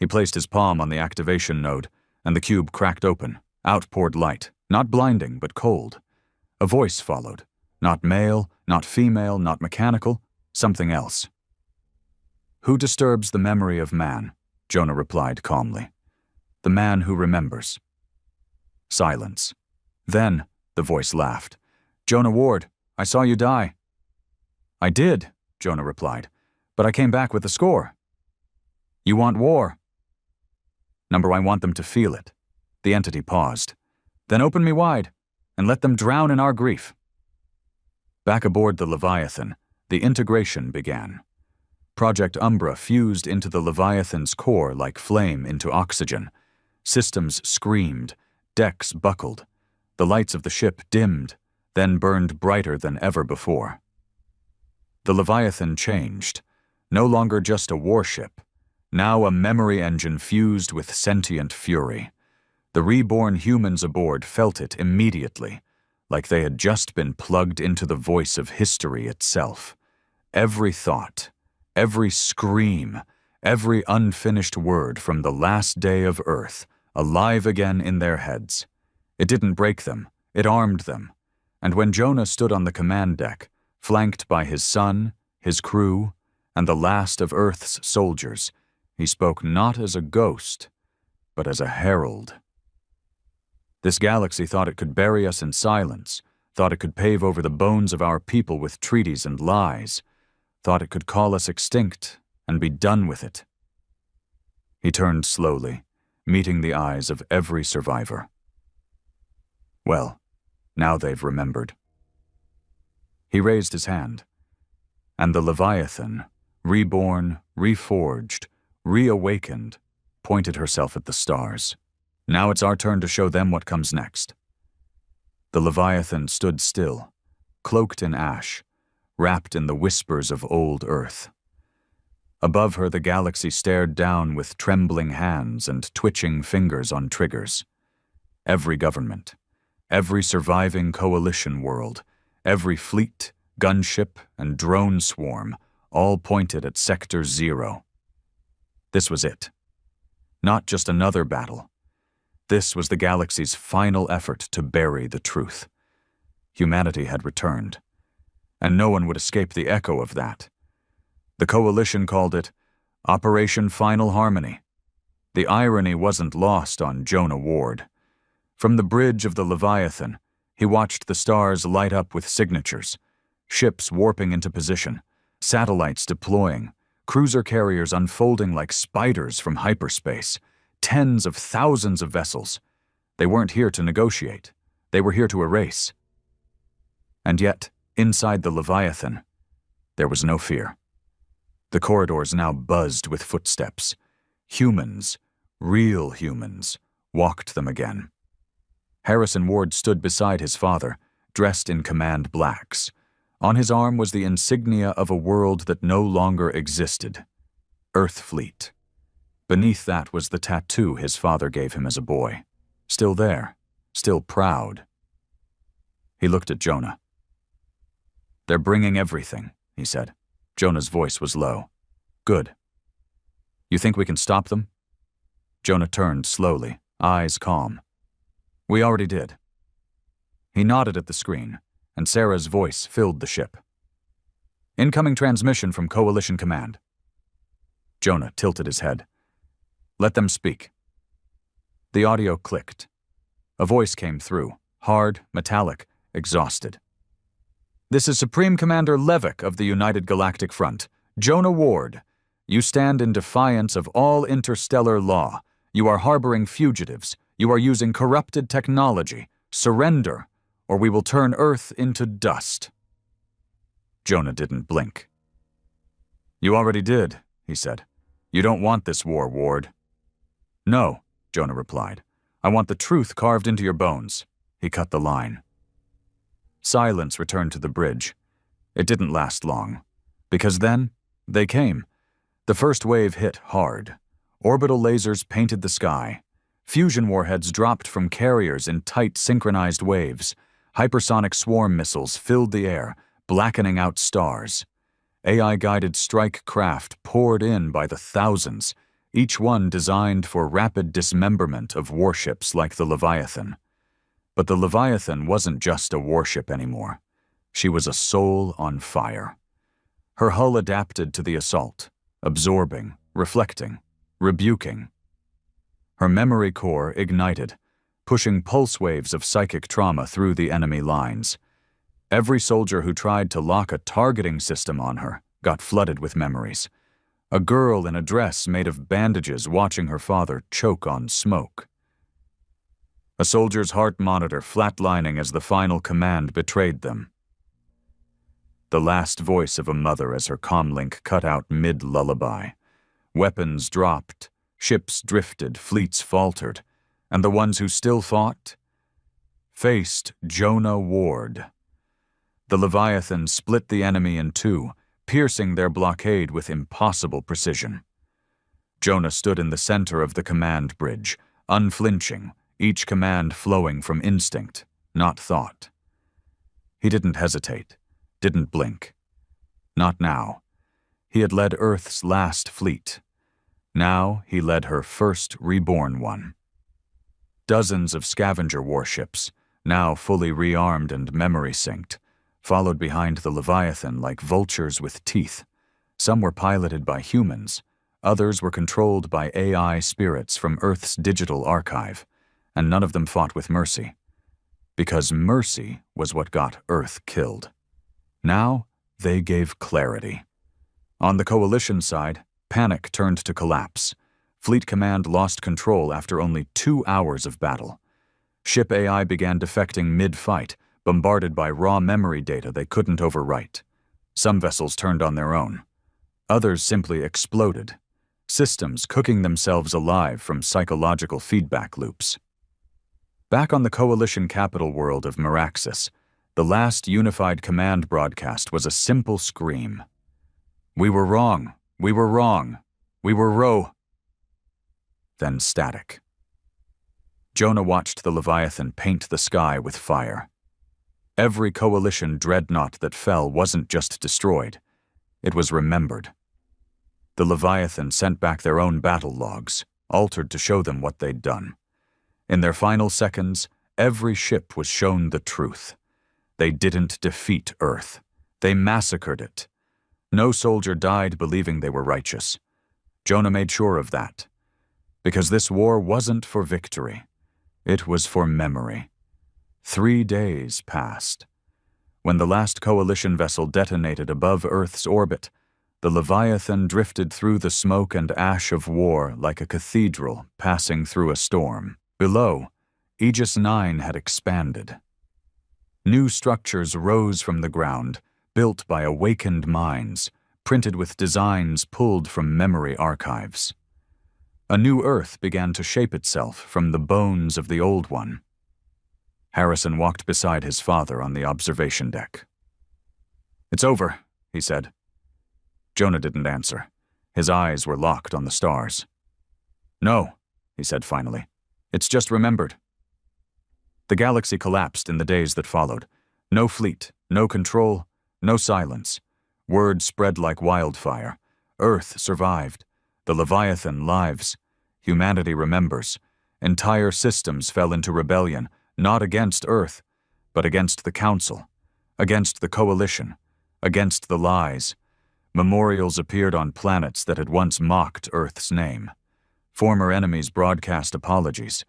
He placed his palm on the activation node, and the cube cracked open. Out poured light, not blinding, but cold. A voice followed. Not male, not female, not mechanical, something else. Who disturbs the memory of man? Jonah replied calmly. The man who remembers. Silence. Then, the voice laughed. Jonah Ward, I saw you die. I did, Jonah replied, but I came back with a score. You want war? Number, I want them to feel it. The entity paused. Then open me wide, and let them drown in our grief. Back aboard the Leviathan, the integration began. Project Umbra fused into the Leviathan's core like flame into oxygen. Systems screamed, decks buckled. The lights of the ship dimmed, then burned brighter than ever before. The Leviathan changed, no longer just a warship, now a memory engine fused with sentient fury. The reborn humans aboard felt it immediately, like they had just been plugged into the voice of history itself. Every thought, every scream, every unfinished word from the last day of Earth, alive again in their heads. It didn't break them, it armed them. And when Jonah stood on the command deck, flanked by his son, his crew, and the last of Earth's soldiers, he spoke not as a ghost, but as a herald. This galaxy thought it could bury us in silence, thought it could pave over the bones of our people with treaties and lies, thought it could call us extinct and be done with it. He turned slowly, meeting the eyes of every survivor. Well, Now they've remembered. He raised his hand, and the Leviathan, reborn, reforged, reawakened, pointed herself at the stars. Now it's our turn to show them what comes next. The Leviathan stood still, cloaked in ash, wrapped in the whispers of old Earth. Above her, the galaxy stared down with trembling hands and twitching fingers on triggers. Every government, every surviving coalition world, every fleet, gunship, and drone swarm all pointed at Sector 0. This was it. Not just another battle. This was the galaxy's final effort to bury the truth. Humanity had returned, and no one would escape the echo of that. The coalition called it Operation Final Harmony. The irony wasn't lost on Jonah Ward. From the bridge of the Leviathan, he watched the stars light up with signatures, ships warping into position, satellites deploying, cruiser carriers unfolding like spiders from hyperspace, tens of thousands of vessels. They weren't here to negotiate. They were here to erase. And yet, inside the Leviathan, there was no fear. The corridors now buzzed with footsteps. Humans, real humans, walked them again. Harrison Ward stood beside his father, dressed in command blacks. On his arm was the insignia of a world that no longer existed, Earth Fleet. Beneath that was the tattoo his father gave him as a boy. Still there, still proud. He looked at Jonah. "They're bringing everything," he said. Jonah's voice was low. "Good. You think we can stop them?" Jonah turned slowly, eyes calm. "We already did." He nodded at the screen, and Sarah's voice filled the ship. "Incoming transmission from Coalition Command." Jonah tilted his head. "Let them speak." The audio clicked. A voice came through, hard, metallic, exhausted. "This is Supreme Commander Levick of the United Galactic Front. Jonah Ward, you stand in defiance of all interstellar law. You are harboring fugitives. You are using corrupted technology. Surrender, or we will turn Earth into dust." Jonah didn't blink. "You already did," he said. "You don't want this war, Ward." "No," Jonah replied. "I want the truth carved into your bones." He cut the line. Silence returned to the bridge. It didn't last long, because then they came. The first wave hit hard. Orbital lasers painted the sky. Fusion warheads dropped from carriers in tight, synchronized waves. Hypersonic swarm missiles filled the air, blackening out stars. AI-guided strike craft poured in by the thousands, each one designed for rapid dismemberment of warships like the Leviathan. But the Leviathan wasn't just a warship anymore. She was a soul on fire. Her hull adapted to the assault, absorbing, reflecting, rebuking. Her memory core ignited, pushing pulse waves of psychic trauma through the enemy lines. Every soldier who tried to lock a targeting system on her got flooded with memories. A girl in a dress made of bandages watching her father choke on smoke. A soldier's heart monitor flatlining as the final command betrayed them. The last voice of a mother as her comlink cut out mid-lullaby. Weapons dropped, ships drifted, fleets faltered, and the ones who still fought faced Jonah Ward. The Leviathan split the enemy in two, piercing their blockade with impossible precision. Jonah stood in the center of the command bridge, unflinching, each command flowing from instinct, not thought. He didn't hesitate, didn't blink. Not now. He had led Earth's last fleet. Now he led her first reborn one. Dozens of scavenger warships, now fully rearmed and memory-synced, followed behind the Leviathan like vultures with teeth. Some were piloted by humans, others were controlled by AI spirits from Earth's digital archive, and none of them fought with mercy. Because mercy was what got Earth killed. Now they gave clarity. On the coalition side, panic turned to collapse. Fleet Command lost control after only 2 hours of battle. Ship AI began defecting mid-fight, bombarded by raw memory data they couldn't overwrite. Some vessels turned on their own. Others simply exploded, systems cooking themselves alive from psychological feedback loops. Back on the Coalition capital world of Meraxis, the last unified command broadcast was a simple scream. "We were wrong. We were wrong. We were Then static. Jonah watched the Leviathan paint the sky with fire. Every Coalition dreadnought that fell wasn't just destroyed, it was remembered. The Leviathan sent back their own battle logs, altered to show them what they'd done. In their final seconds, every ship was shown the truth. They didn't defeat Earth. They massacred it. No soldier died believing they were righteous. Jonah made sure of that. Because this war wasn't for victory. It was for memory. 3 days passed. When the last Coalition vessel detonated above Earth's orbit, the Leviathan drifted through the smoke and ash of war like a cathedral passing through a storm. Below, Aegis 9 had expanded. New structures rose from the ground, built by awakened minds, printed with designs pulled from memory archives. A new Earth began to shape itself from the bones of the old one. Harrison walked beside his father on the observation deck. "It's over," he said. Jonah didn't answer. His eyes were locked on the stars. "No," he said finally. "It's just remembered." The galaxy collapsed in the days that followed. No fleet, no control, no silence. Word spread like wildfire. Earth survived. The Leviathan lives. Humanity remembers. Entire systems fell into rebellion, not against Earth, but against the Council, against the Coalition, against the lies. Memorials appeared on planets that had once mocked Earth's name. Former enemies broadcast apologies.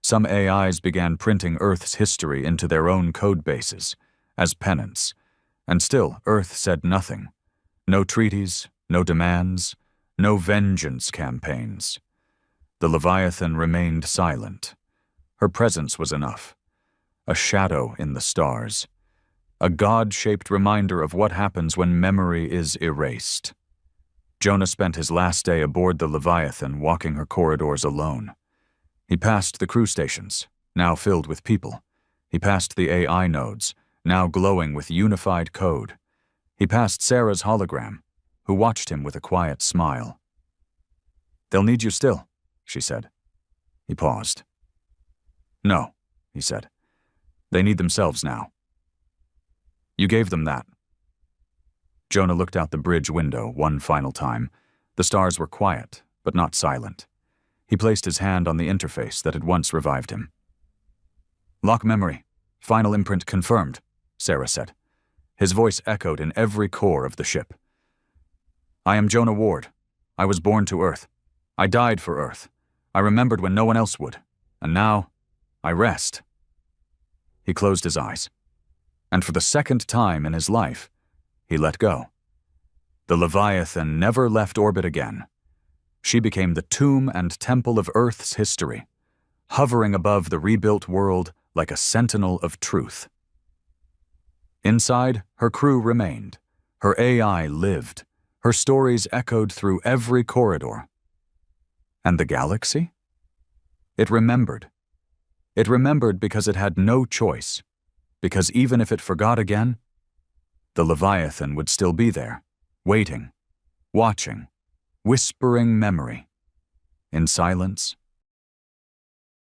Some AIs began printing Earth's history into their own codebases, as penance. And still, Earth said nothing. No treaties, no demands, no vengeance campaigns. The Leviathan remained silent. Her presence was enough. A shadow in the stars. A God-shaped reminder of what happens when memory is erased. Jonah spent his last day aboard the Leviathan walking her corridors alone. He passed the crew stations, now filled with people. He passed the AI nodes, now glowing with unified code. He passed Sarah's hologram, who watched him with a quiet smile. "They'll need you still," she said. He paused. "No," he said. "They need themselves now." "You gave them that." Jonah looked out the bridge window one final time. The stars were quiet, but not silent. He placed his hand on the interface that had once revived him. "Lock memory. Final imprint confirmed," Sarah said. His voice echoed in every core of the ship. "I am Jonah Ward. I was born to Earth. I died for Earth. I remembered when no one else would. And now, I rest." He closed his eyes. And for the second time in his life, he let go. The Leviathan never left orbit again. She became the tomb and temple of Earth's history, hovering above the rebuilt world like a sentinel of truth. Inside, her crew remained. Her AI lived. Her stories echoed through every corridor. And the galaxy? It remembered. It remembered because it had no choice. Because even if it forgot again, the Leviathan would still be there, waiting, watching, whispering memory, in silence